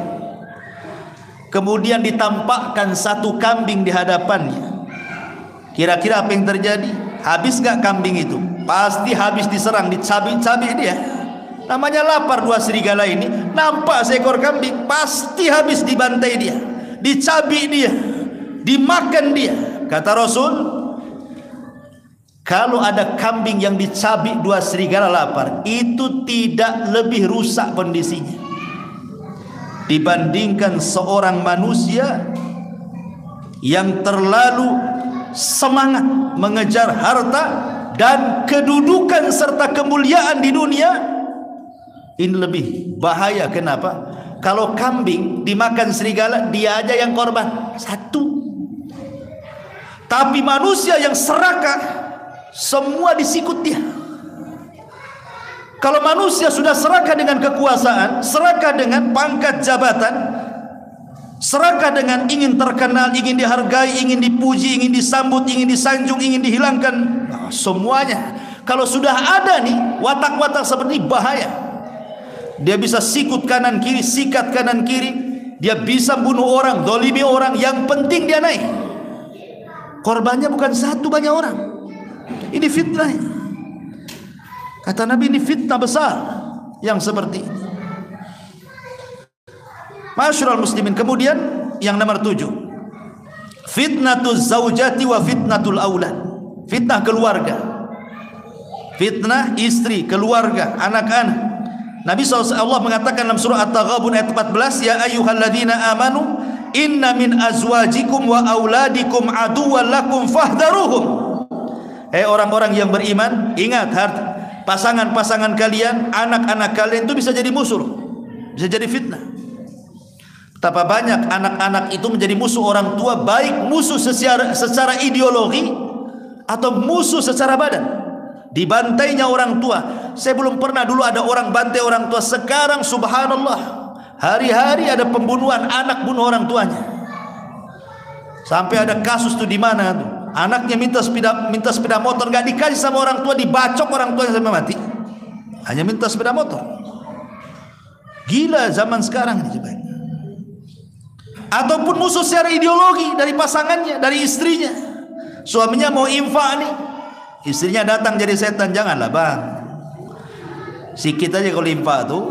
kemudian ditampakkan 1 kambing di hadapannya, kira-kira apa yang terjadi? Habis gak kambing itu? Pasti habis diserang, dicabik-cabik dia. Namanya lapar 2 serigala ini, nampak seekor kambing, pasti habis dibantai dia, dicabik dia, dimakan dia. Kata Rasul, kalau ada kambing yang dicabik 2 serigala lapar, itu tidak lebih rusak kondisinya dibandingkan seorang manusia yang terlalu semangat mengejar harta dan kedudukan serta kemuliaan di dunia. Ini lebih bahaya. Kenapa? Kalau kambing dimakan serigala, dia aja yang korban 1. Tapi manusia yang serakah, semua disikut dia. Kalau manusia sudah serakah dengan kekuasaan, serakah dengan pangkat jabatan, serakah dengan ingin terkenal, ingin dihargai, ingin dipuji, ingin disambut, ingin disanjung, ingin dihilangkan, semuanya. Kalau sudah ada nih watak-watak seperti ini, bahaya. Dia bisa sikut kanan kiri, sikat kanan kiri, dia bisa bunuh orang, dolimi orang, yang penting dia naik. Korbannya bukan 1, banyak orang. Ini fitnah. Kata Nabi, ini fitnah besar yang seperti ini. Masyarul muslimin. Kemudian yang nomor 7, fitnatul zaujati wa fitnatul aulad. Fitnah keluarga, fitnah istri, keluarga, anak-anak. Nabi SAW mengatakan dalam surah At-Taghabun ayat 14, ya ayyuhalladzina amanu inna min azwajikum wa auladikum aduwwan lakum fahdharuhum. Hei orang-orang yang beriman, ingat, pasangan-pasangan kalian, anak-anak kalian itu bisa jadi musuh, bisa jadi fitnah. Betapa banyak anak-anak itu menjadi musuh orang tua, baik musuh secara ideologi atau musuh secara badan. Dibantainya orang tua. Saya belum pernah dulu ada orang bantai orang tua. Sekarang subhanallah, hari-hari ada pembunuhan anak bunuh orang tuanya. Sampai ada kasus tuh di mana tuh, anaknya minta sepeda motor, nggak dikasih sama orang tua, dibacok orang tuanya sampai mati. Hanya minta sepeda motor. Gila zaman sekarang ini. Ataupun musuh secara ideologi dari pasangannya, dari istrinya. Suaminya mau infak nih, istrinya datang jadi setan. Janganlah bang, sikit aja kalau infak tuh.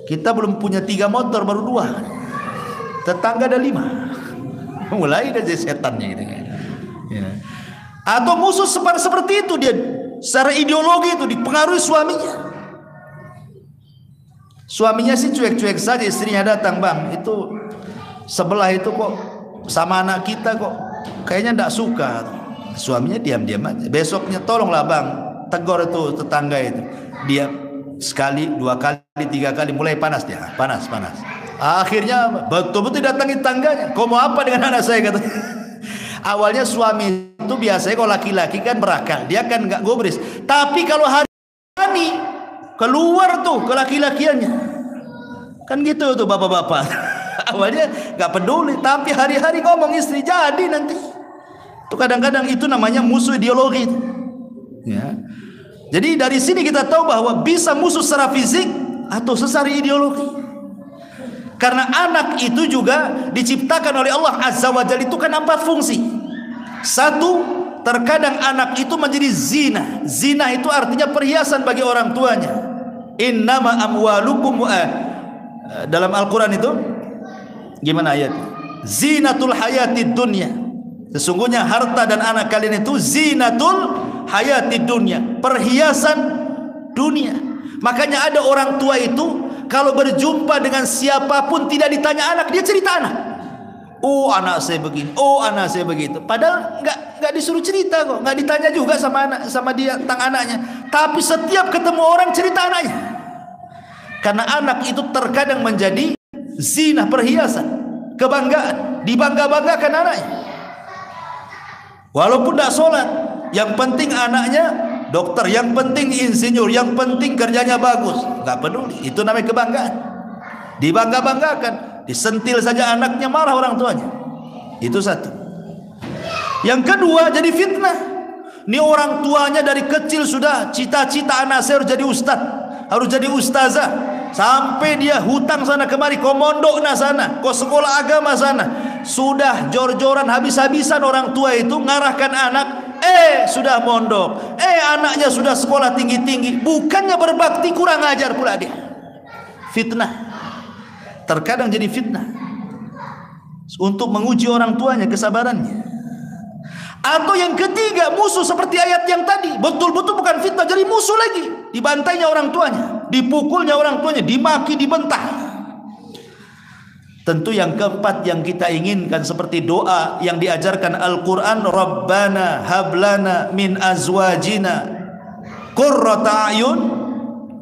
Kita belum punya 3 motor, baru 2. Tetangga ada 5. Mulai dari setannya gitu. Ya. Atau musuh seperti itu, dia secara ideologi itu dipengaruhi suaminya. Suaminya sih cuek-cuek saja, istrinya datang, bang, itu sebelah itu kok sama anak kita kok kayaknya tidak suka. Suaminya diam-diam aja. Besoknya tolonglah bang, tegur itu tetangga itu. Dia sekali, 2 kali, 3 kali, mulai panas dia, panas. Akhirnya betul-betul datangi tangganya. Kau mau apa dengan anak saya, kata. Awalnya suami itu biasanya kalau laki-laki kan berakal, dia kan nggak gubris. Tapi kalau hari ini keluar tuh ke laki-lakiannya, kan gitu tuh bapak-bapak. Awalnya nggak peduli, tapi hari-hari ngomong istri, jadi nanti. Itu kadang-kadang itu namanya musuh ideologi. Ya. Jadi dari sini kita tahu bahwa bisa musuh secara fisik atau secara ideologi. Karena anak itu juga diciptakan oleh Allah Azza wa Jalla, itu kan 4 fungsi. 1, terkadang anak itu menjadi zina. Zina itu artinya perhiasan bagi orang tuanya. Innama amwalukum dalam Al-Quran itu gimana ayat? Zinatul hayatid dunya. Sesungguhnya harta dan anak kalian itu zinatul hayatid dunya, perhiasan dunia. Makanya ada orang tua itu kalau berjumpa dengan siapapun tidak ditanya anak, dia cerita anak. Oh anak saya begini, oh anak saya begitu. Padahal nggak disuruh cerita kok, nggak ditanya juga sama anak, sama dia tentang anaknya. Tapi setiap ketemu orang cerita anaknya. Karena anak itu terkadang menjadi zina, perhiasan, kebanggaan, dibangga-banggakan anaknya. Walaupun tidak sholat, yang penting anaknya dokter, yang penting insinyur, yang penting kerjanya bagus. Nggak peduli, itu namanya kebanggaan. Dibangga-banggakan, disentil saja anaknya marah orang tuanya. Itu satu. Yang kedua, jadi fitnah. Ini orang tuanya dari kecil sudah cita-cita anak saya harus jadi ustadz, harus jadi ustazah, sampai dia hutang sana kemari, kau mondok na sana, kau sekolah agama sana. Sudah jor-joran habis-habisan orang tua itu ngarahkan anak, sudah mondok, anaknya sudah sekolah tinggi-tinggi, bukannya berbakti kurang ajar pula dia. Fitnah. Terkadang jadi fitnah untuk menguji orang tuanya kesabarannya. Atau yang ketiga, musuh seperti ayat yang tadi, betul-betul bukan fitnah, jadi musuh lagi. Dibantainya orang tuanya, dipukulnya orang tuanya, dimaki, dibentah. Tentu yang keempat yang kita inginkan seperti doa yang diajarkan Al-Quran, Rabbana hablana min azwajina qurrata a'yun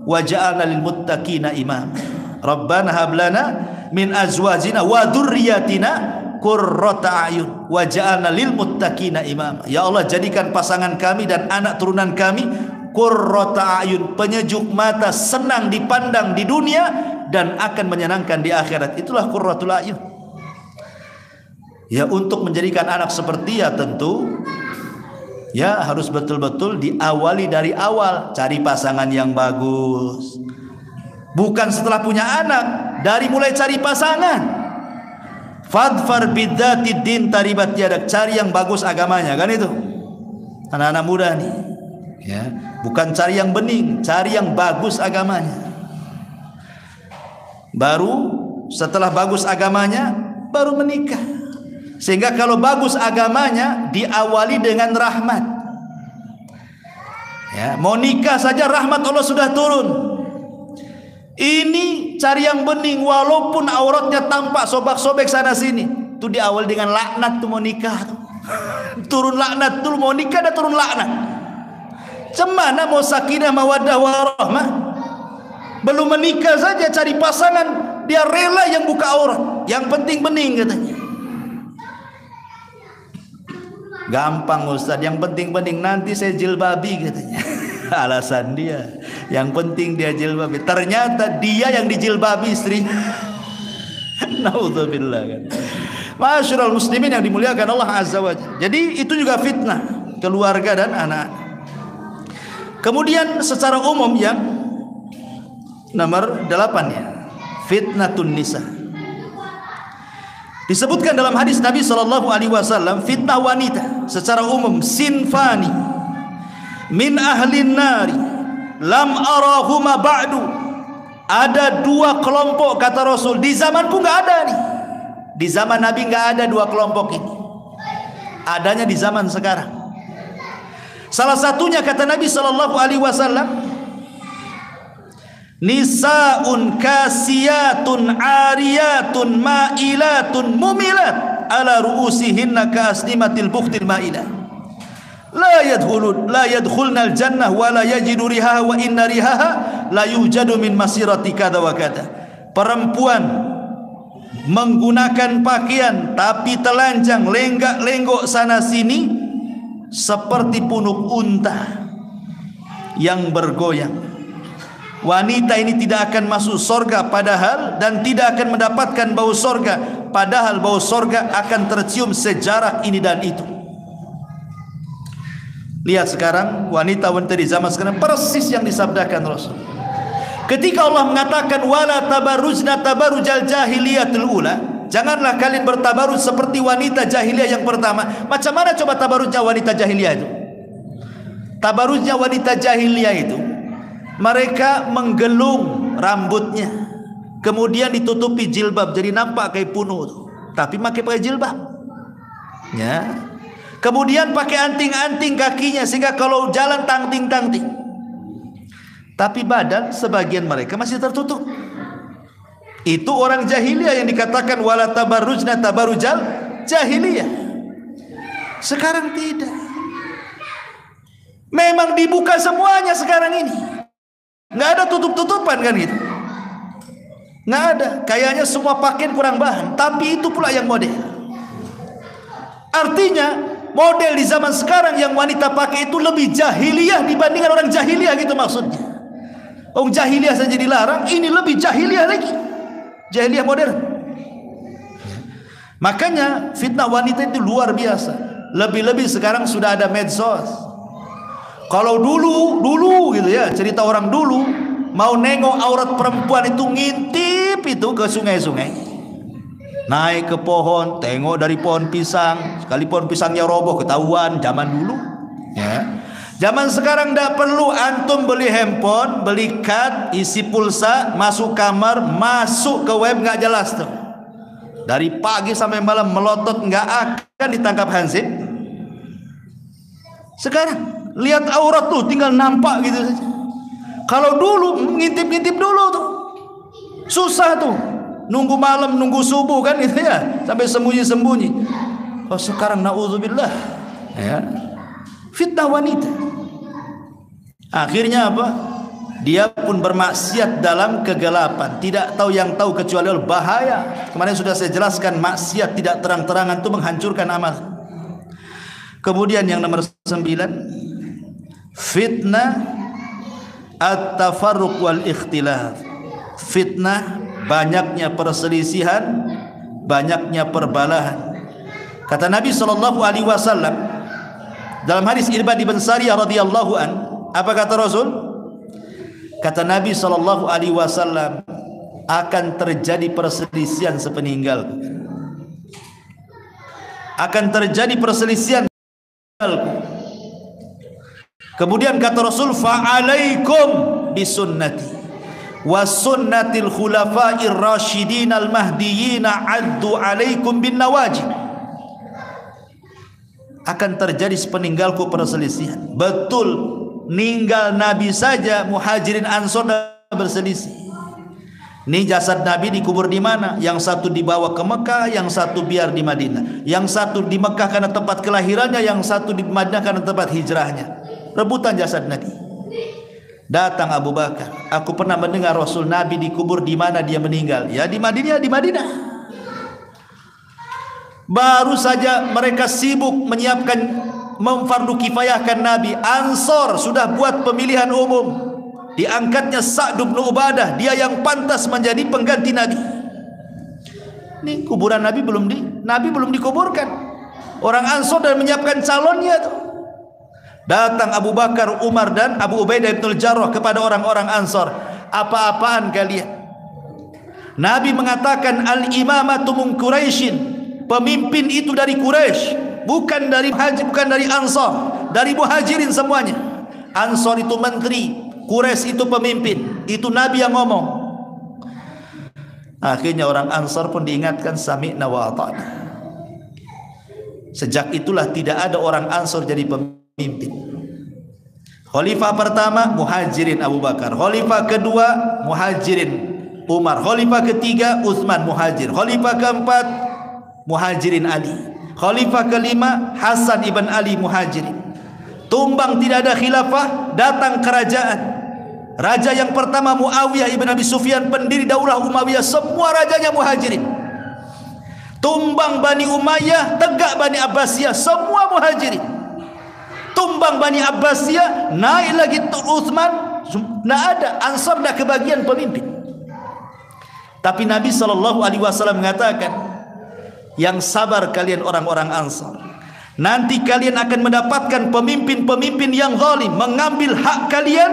waj'alna lil muttaqina imama. Rabbana hablana min azwajina wa dzurriyyatina qurrata a'yun waj'alna lil muttaqina imama. Ya Allah, jadikan pasangan kami dan anak turunan kami qurrata a'yun, penyejuk mata, senang dipandang di dunia dan akan menyenangkan di akhirat. Itulah qurratul a'yun. Ya, untuk menjadikan anak seperti ya tentu ya harus betul-betul diawali dari awal, cari pasangan yang bagus. Bukan setelah punya anak, dari mulai cari pasangan. Fadfar bidzatid din taribat yadak, cari yang bagus agamanya, kan itu. Anak-anak muda nih. Ya, bukan cari yang bening, cari yang bagus agamanya. Baru setelah bagus agamanya baru menikah. Sehingga kalau bagus agamanya diawali dengan rahmat. Ya, mau nikah saja rahmat Allah sudah turun. Ini cari yang bening walaupun auratnya tampak sobek-sobek sana sini. Itu diawali dengan laknat tuh mau nikah tuh. Turun laknat tuh mau nikah dan turun laknat. Cemana mau sakinah mawaddah warahmah? Belum menikah saja cari pasangan, dia rela yang buka aurat, yang penting bening katanya. Gampang Ustaz, yang penting bening, nanti saya jilbabi katanya. Alasan dia, yang penting dia jilbabi. Ternyata dia yang dijilbabi istri. Naudzubillah kan. Masyarul muslimin yang dimuliakan Allah Azza wa Jalla. Jadi itu juga fitnah keluarga dan anak. Kemudian secara umum yang nomor 8 ya, fitnatun nisa. Disebutkan dalam hadis Nabi SAW, fitnah wanita secara umum sinfani min ahlin nari lam arahuma ba'du. Ada 2 kelompok kata Rasul, di zamanku nggak ada nih. Di zaman Nabi nggak ada 2 kelompok ini. Adanya di zaman sekarang. Salah satunya kata Nabi SAW, nisaun kasiyatun ariyatun ma'ilatun mumilat ala ru'usihinna ka'asnimatil bukhtil ma'ilah la yadkhulna al-jannah wa la yajidu rihaha wa inna rihaha la yujadu min masirati kada wa kada. Perempuan menggunakan pakaian tapi telanjang, lenggak-lenggok sana sini seperti punuk unta yang bergoyang. Wanita ini tidak akan masuk sorga padahal, dan tidak akan mendapatkan bau sorga padahal bau sorga akan tercium sejarah ini dan itu. Lihat sekarang wanita-wanita di zaman sekarang persis yang disabdakan Rasul. Ketika Allah mengatakan wala tabarrujna tabarrujal jahiliyatul ula, janganlah kalian bertabarruj seperti wanita jahiliyah yang pertama. Macam mana coba tabarrujnya wanita jahiliyah itu? Tabarrujnya wanita jahiliyah itu, mereka menggelung rambutnya, kemudian ditutupi jilbab, jadi nampak kayak punuh tuh. Tapi pakai jilbab. Ya. Kemudian pakai anting-anting kakinya sehingga kalau jalan tangting-tangting. Tapi badan sebagian mereka masih tertutup. Itu orang jahiliyah yang dikatakan wala tabarrujna tabarrujal jahiliyah. Sekarang tidak. Memang dibuka semuanya sekarang ini. Nggak ada tutup-tutupan kan gitu. Nggak ada. Kayaknya semua pakaian kurang bahan, tapi itu pula yang model. Artinya model di zaman sekarang yang wanita pakai itu lebih jahiliyah dibandingkan orang jahiliyah gitu maksudnya. Orang jahiliyah saja dilarang, ini lebih jahiliyah lagi. Jahiliyah modern. Makanya fitnah wanita itu luar biasa. Lebih-lebih sekarang sudah ada medsos. Kalau dulu gitu ya, cerita orang dulu, mau nengok aurat perempuan itu ngintip itu ke sungai-sungai. Naik ke pohon, tengok dari pohon pisang, sekali pohon pisangnya roboh ketahuan zaman dulu. Ya. Zaman sekarang tidak perlu antum beli handphone, beli kad, isi pulsa, masuk kamar, masuk ke web nggak jelas tuh. Dari pagi sampai malam melotot nggak akan ditangkap hansip. Sekarang lihat aurat tuh tinggal nampak gitu saja. Kalau dulu ngintip-ngintip dulu tuh susah tuh, nunggu malam, nunggu subuh kan gitu ya, sampai sembunyi-sembunyi. Oh sekarang naudzubillah ya, fitnah wanita. Akhirnya apa? Dia pun bermaksiat dalam kegelapan, tidak tahu yang tahu kecuali Allah. Bahaya. Kemarin sudah saya jelaskan, maksiat tidak terang-terangan itu menghancurkan amal. Kemudian yang nomor 9, fitnah at-tafarruq wal ikhtilaf. Fitnah banyaknya perselisihan, banyaknya perbalahan. Kata Nabi SAW dalam hadis Irbad bin Sariyah radhiyallahu an, apa kata Rasul? Kata Nabi SAW, akan terjadi perselisihan sepeninggal. Akan terjadi perselisihan. Kemudian kata Rasul, fa'alaikum bisunnati wa sunnatil khulafa'ir rasyidin al-mahdiyyin addu alaikum bin nawajib. Akan terjadi sepeninggalku perselisihan. Betul, ninggal Nabi saja Muhajirin Ansor berselisih. Ini jasad Nabi dikubur di mana? Yang satu dibawa ke Mekah, yang satu biar di Madinah. Yang satu di Mekah karena tempat kelahirannya, yang satu di Madinah karena tempat hijrahnya. Rebutan jasad Nabi. Datang Abu Bakar, aku pernah mendengar Rasul Nabi dikubur di mana dia meninggal? Ya di Madinah, di Madinah. Baru saja mereka sibuk menyiapkan memfardu kifayahkan Nabi. Ansor sudah buat pemilihan umum. Diangkatnya Sa'd bin Ubadah, dia yang pantas menjadi pengganti Nabi. Ini kuburan Nabi belum dikuburkan. Orang Ansor dan menyiapkan calonnya tuh. Datang Abu Bakar, Umar dan Abu Ubaidah bin Jarrah kepada orang-orang Ansor. Apa-apaan kalian? Nabi mengatakan al-imamatu min Quraisyin. Pemimpin itu dari Quraisy, bukan dari Ansor, dari Muhajirin semuanya. Ansor itu menteri, Quraisy itu pemimpin. Itu Nabi yang ngomong. Akhirnya orang Ansor pun diingatkan sami'na wa ata'na. Sejak itulah tidak ada orang Ansor jadi pemimpin. Khalifah pertama Muhajirin Abu Bakar, khalifah kedua Muhajirin Umar, khalifah ketiga Utsman Muhajir, khalifah keempat Muhajirin Ali, khalifah kelima Hasan ibn Ali Muhajirin. Tumbang tidak ada khilafah, datang kerajaan. Raja yang pertama Muawiyah ibn Abi Sufyan, pendiri daulah Umayyah, semua rajanya Muhajirin. Tumbang Bani Umayyah, tegak Bani Abbasiyah, semua Muhajirin. Tumbang Bani Abbasiyah, naik lagi Utsman, tidak ada. Ansar tidak kebagian pemimpin. Tapi Nabi SAW mengatakan, yang sabar kalian orang-orang Ansar, nanti kalian akan mendapatkan pemimpin-pemimpin yang zalim, mengambil hak kalian,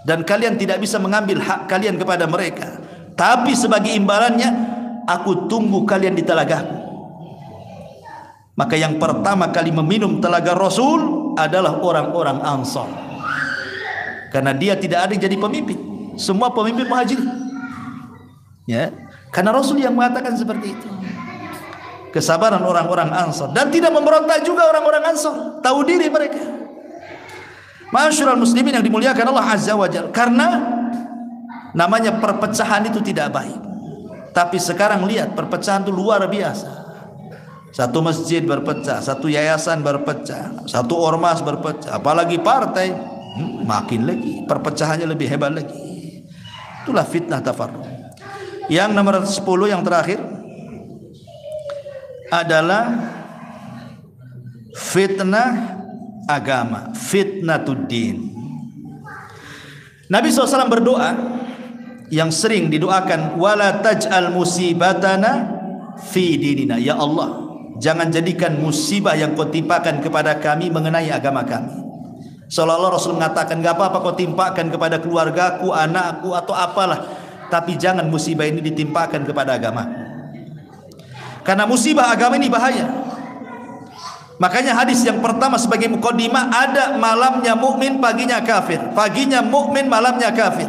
dan kalian tidak bisa mengambil hak kalian kepada mereka. Tapi sebagai imbalannya, aku tunggu kalian di telagaku. Maka yang pertama kali meminum telaga Rasul adalah orang-orang Ansar, karena dia tidak ada yang jadi pemimpin, semua pemimpin Muhajir. Ya, karena Rasul yang mengatakan seperti itu. Kesabaran orang-orang Ansar, dan tidak memberontak juga orang-orang Ansar, tahu diri mereka. Ma'asyiral muslimin yang dimuliakan Allah Azza wa Jalla, karena namanya perpecahan itu tidak baik. Tapi sekarang lihat, perpecahan itu luar biasa. Satu masjid berpecah, satu yayasan berpecah, satu ormas berpecah, apalagi partai, makin lagi perpecahannya lebih hebat lagi. Itulah fitnah tafarruq. Yang nomor 10 yang terakhir adalah fitnah agama, fitnatuddin. Nabi SAW berdoa yang sering didoakan, wala taj'al musibatana fi dinina. Ya Allah, jangan jadikan musibah yang kau timpakan kepada kami mengenai agama kami. Seolah-olah Rasul mengatakan, gak apa-apa kau timpakan kepada keluargaku, anakku atau apalah, tapi jangan musibah ini ditimpakan kepada agama. Karena musibah agama ini bahaya. Makanya hadis yang pertama sebagai mukaddimah, ada malamnya mukmin, paginya kafir. Paginya mukmin, malamnya kafir.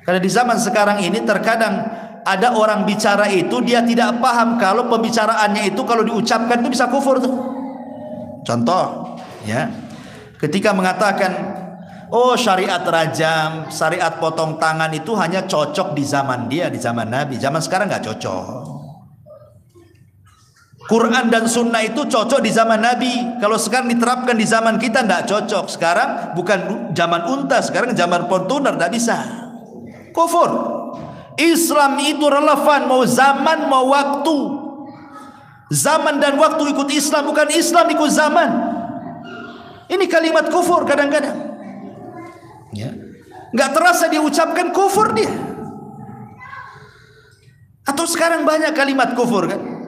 Karena di zaman sekarang ini terkadang ada orang bicara itu dia tidak paham kalau pembicaraannya itu kalau diucapkan itu bisa kufur tuh. Contoh, ya. Ketika mengatakan, oh syariat rajam, syariat potong tangan itu hanya cocok di zaman dia, di zaman Nabi. Zaman sekarang nggak cocok. Quran dan sunnah itu cocok di zaman Nabi. Kalau sekarang diterapkan di zaman kita tidak cocok. Sekarang bukan zaman unta, sekarang zaman pontuner, tidak bisa. Kufur. Islam itu relevan mau zaman mau waktu. Zaman dan waktu ikut Islam, bukan Islam ikut zaman. Ini kalimat kufur kadang-kadang. Ya. Nggak terasa dia ucapkan kufur dia. Atau sekarang banyak kalimat kufur kan?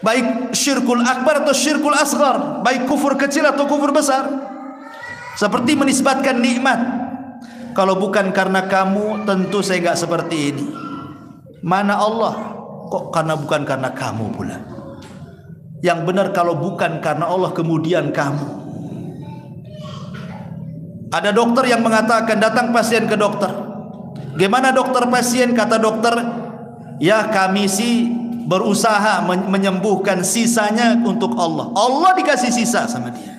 Baik syirkul akbar atau syirkul asghar, baik kufur kecil atau kufur besar. Seperti menisbatkan nikmat, kalau bukan karena kamu tentu saya enggak seperti ini. Mana Allah? Kok karena bukan karena kamu pula? Yang benar kalau bukan karena Allah kemudian kamu. Ada dokter yang mengatakan, datang pasien ke dokter. Gimana dokter pasien? Kata dokter, ya kami sih berusaha menyembuhkan, sisanya untuk Allah. Allah dikasih sisa sama dia.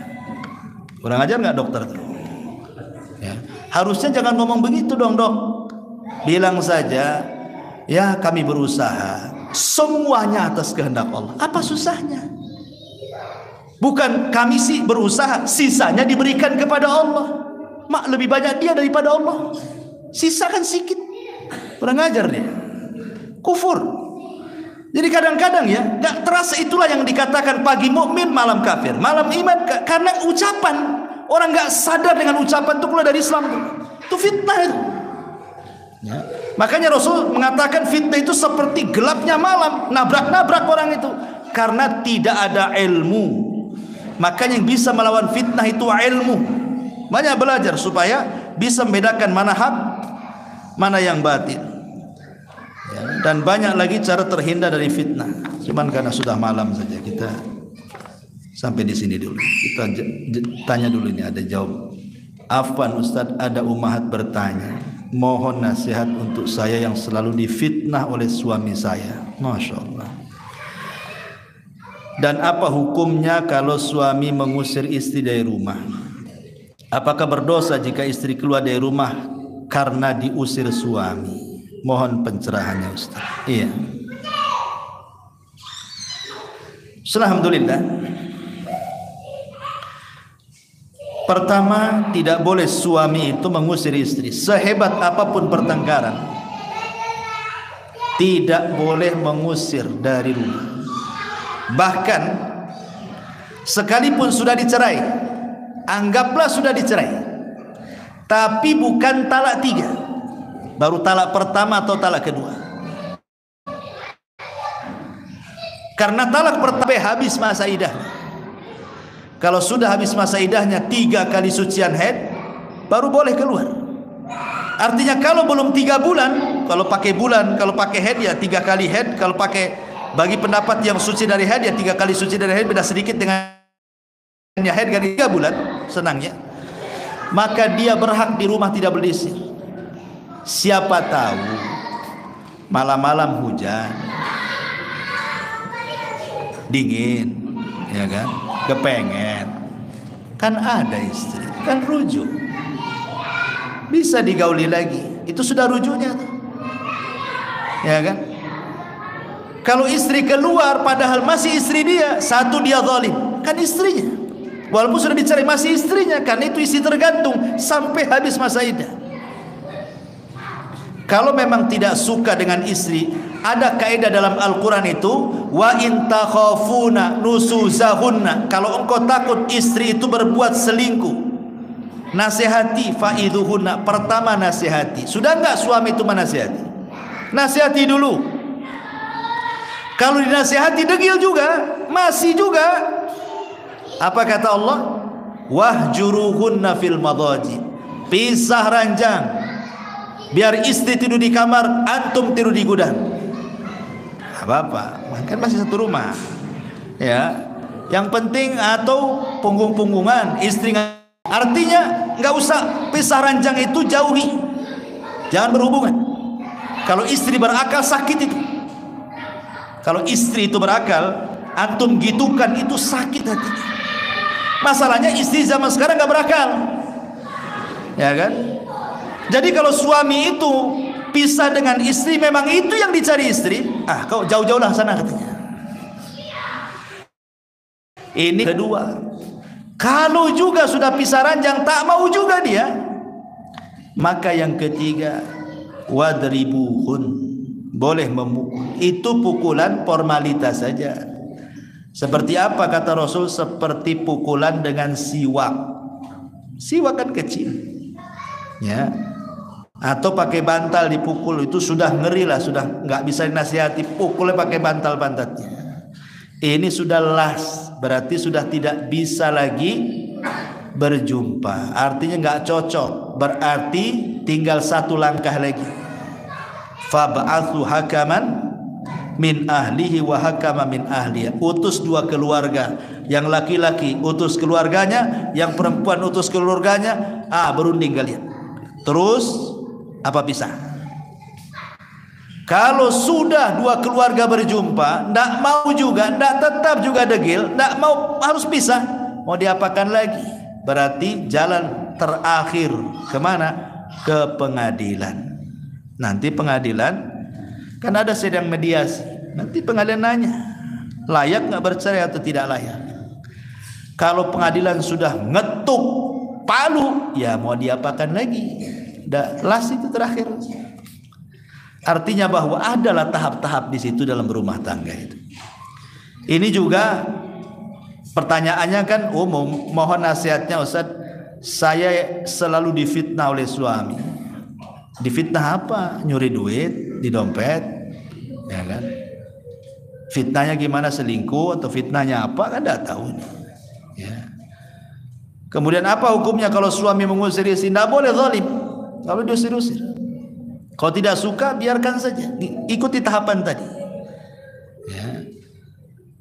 Kurang ajar nggak dokter? Ya. Harusnya jangan ngomong begitu dong dok. Bilang saja, ya kami berusaha. Semuanya atas kehendak Allah. Apa susahnya? Bukan kami sih berusaha, sisanya diberikan kepada Allah. Mak lebih banyak dia daripada Allah. Sisa kan sedikit. Kurang ajar dia. Kufur. Jadi kadang-kadang ya, gak terasa itulah yang dikatakan pagi mukmin, malam kafir, malam iman, karena ucapan orang gak sadar dengan ucapan itu keluar dari Islam. Itu fitnah itu. Ya. Makanya Rasul mengatakan fitnah itu seperti gelapnya malam, nabrak-nabrak orang itu, karena tidak ada ilmu. Makanya yang bisa melawan fitnah itu ilmu. Banyak belajar supaya bisa membedakan mana hak, mana yang batil. Dan banyak lagi cara terhindar dari fitnah. Cuman karena sudah malam saja kita sampai di sini dulu. Kita tanya dulu, ini ada jawab. Afwan Ustadz, ada umahat bertanya, mohon nasihat untuk saya yang selalu difitnah oleh suami saya. Masya Allah. Dan apa hukumnya kalau suami mengusir istri dari rumah? Apakah berdosa jika istri keluar dari rumah karena diusir suami? Mohon pencerahannya Ustaz. Iya. Alhamdulillah. Pertama, tidak boleh suami itu mengusir istri. Sehebat apapun pertengkaran, tidak boleh mengusir dari rumah. Bahkan sekalipun sudah dicerai, anggaplah sudah dicerai, tapi bukan talak 3, baru talak pertama atau talak kedua. Karena talak pertama habis masa idah. Kalau sudah habis masa idahnya 3 kali sucian haid, baru boleh keluar. Artinya kalau belum 3 bulan, kalau pakai bulan, kalau pakai haid ya 3 kali haid. Kalau pakai, bagi pendapat yang suci dari haid ya 3 kali suci dari haid, beda sedikit dengan haid kali 3 bulan, senangnya. Maka dia berhak di rumah tidak berdisir. Siapa tahu malam-malam hujan, dingin, ya kan, kepengen, kan ada istri, kan rujuk, bisa digauli lagi, itu sudah rujuknya tuh, ya kan. Kalau istri keluar padahal masih istri dia, satu dia zalim, kan istrinya, walaupun sudah dicerai masih istrinya, kan itu istri tergantung sampai habis masa iddah. Kalau memang tidak suka dengan istri, Ada kaidah dalam Al-Quran itu, wa in takhafuna nusuzahunna, kalau engkau takut istri itu berbuat selingkuh, nasihati fa'idhuhunna. Pertama nasihati. Sudah enggak suami itu menasihati? Nasihati dulu. Kalau dinasihati degil juga, masih juga. Apa kata Allah? Wahjuruhunna fil madaji. Pisah ranjang. Biar istri tidur di kamar, antum tidur di gudang. Apa-apa, kan masih satu rumah. Ya. Yang penting atau punggung-punggungan, istri. Artinya enggak usah pisah ranjang itu, jauhi. Jangan berhubungan. Kalau istri berakal sakit itu. Kalau istri itu berakal, antum gitukan, itu sakit hatinya. Masalahnya istri zaman sekarang gak berakal, ya kan? Jadi kalau suami itu pisah dengan istri, memang itu yang dicari istri, kau jauh-jauhlah sana katanya. Ini kedua. Kalau juga sudah pisah ranjang, tak mau juga dia, maka yang ketiga, wadribuhun, boleh memukul. Itu pukulan formalitas saja. Seperti apa kata Rasul? Seperti pukulan dengan siwak. Siwak kan kecil, ya. Atau pakai bantal dipukul, itu sudah ngeri lah, sudah nggak bisa dinasihati. Pukulnya pakai bantal pantatnya. Ini sudah las, berarti sudah tidak bisa lagi berjumpa. Artinya nggak cocok. Berarti tinggal satu langkah lagi. Fab'athu hakaman min ahlihi wa hakama min ahliya. Utus dua keluarga. Yang laki-laki utus keluarganya, yang perempuan utus keluarganya. Berunding kalian. Terus apa pisah? Kalau sudah dua keluarga berjumpa, ndak mau juga, ndak tetap juga degil, ndak mau, harus pisah. Mau diapakan lagi? Berarti jalan terakhir kemana? Ke pengadilan. Nanti pengadilan kan ada sidang mediasi. Nanti pengadilan nanya, layak nggak bercerai atau tidak layak. Kalau pengadilan sudah ngetuk palu, ya mau diapakan lagi? Las itu terakhir. Artinya bahwa adalah tahap-tahap di situ dalam berumah tangga itu. Ini juga pertanyaannya kan umum. Mohon nasihatnya Ustaz. Saya selalu difitnah oleh suami. Difitnah apa? Nyuri duit di dompet, ya kan? Fitnahnya gimana? Selingkuh atau fitnahnya apa? Kan tidak tahu ini. Ya. Kemudian apa hukumnya kalau suami mengusir istri? Tidak boleh zalim. Kalau diusir-usir. Kalau tidak suka, biarkan saja. Ikuti tahapan tadi. Ya.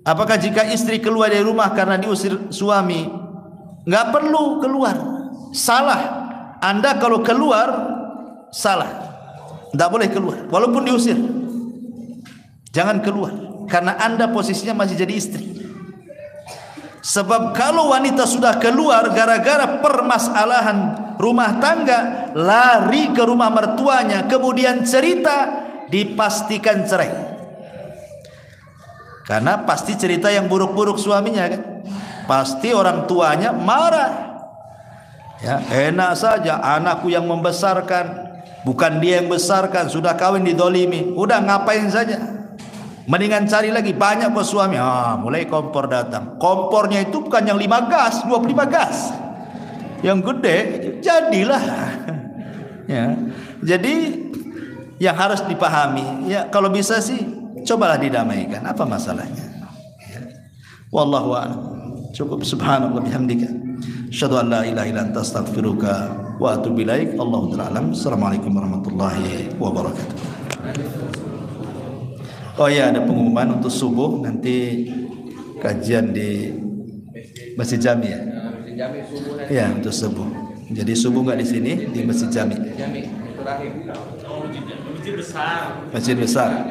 Apakah jika istri keluar dari rumah karena diusir suami? Nggak perlu keluar. Salah. Anda kalau keluar, salah. Tidak boleh keluar. Walaupun diusir. Jangan keluar. Karena Anda posisinya masih jadi istri. Sebab kalau wanita sudah keluar gara-gara permasalahan rumah tangga, lari ke rumah mertuanya, kemudian cerita, dipastikan cerai. Karena pasti cerita yang buruk-buruk suaminya kan. Pasti orang tuanya marah. Ya, enak saja anakku yang membesarkan, bukan dia yang besarkan, sudah kawin didolimi. Udah ngapain saja. Mendingan cari lagi, banyak bos suami. Mulai kompor datang. Kompornya itu bukan yang 5 gas, 25 gas. Yang gede, jadilah. Ya. Jadi yang harus dipahami, ya kalau bisa sih cobalah didamaikan. Apa masalahnya? Ya. Wallahu a'lam. Cukup. Subhanallah bihamdika. Asyhadu an la ilaha illa anta astaghfiruka wa atubu ilaik. Allahu ta'ala alam. Assalamualaikum warahmatullahi wabarakatuh. Oh ya, ada pengumuman untuk subuh, nanti kajian di Masjid Jami ya. Ya, untuk subuh. Jadi subuh nggak di sini, di Masjid Jami. Masjid besar.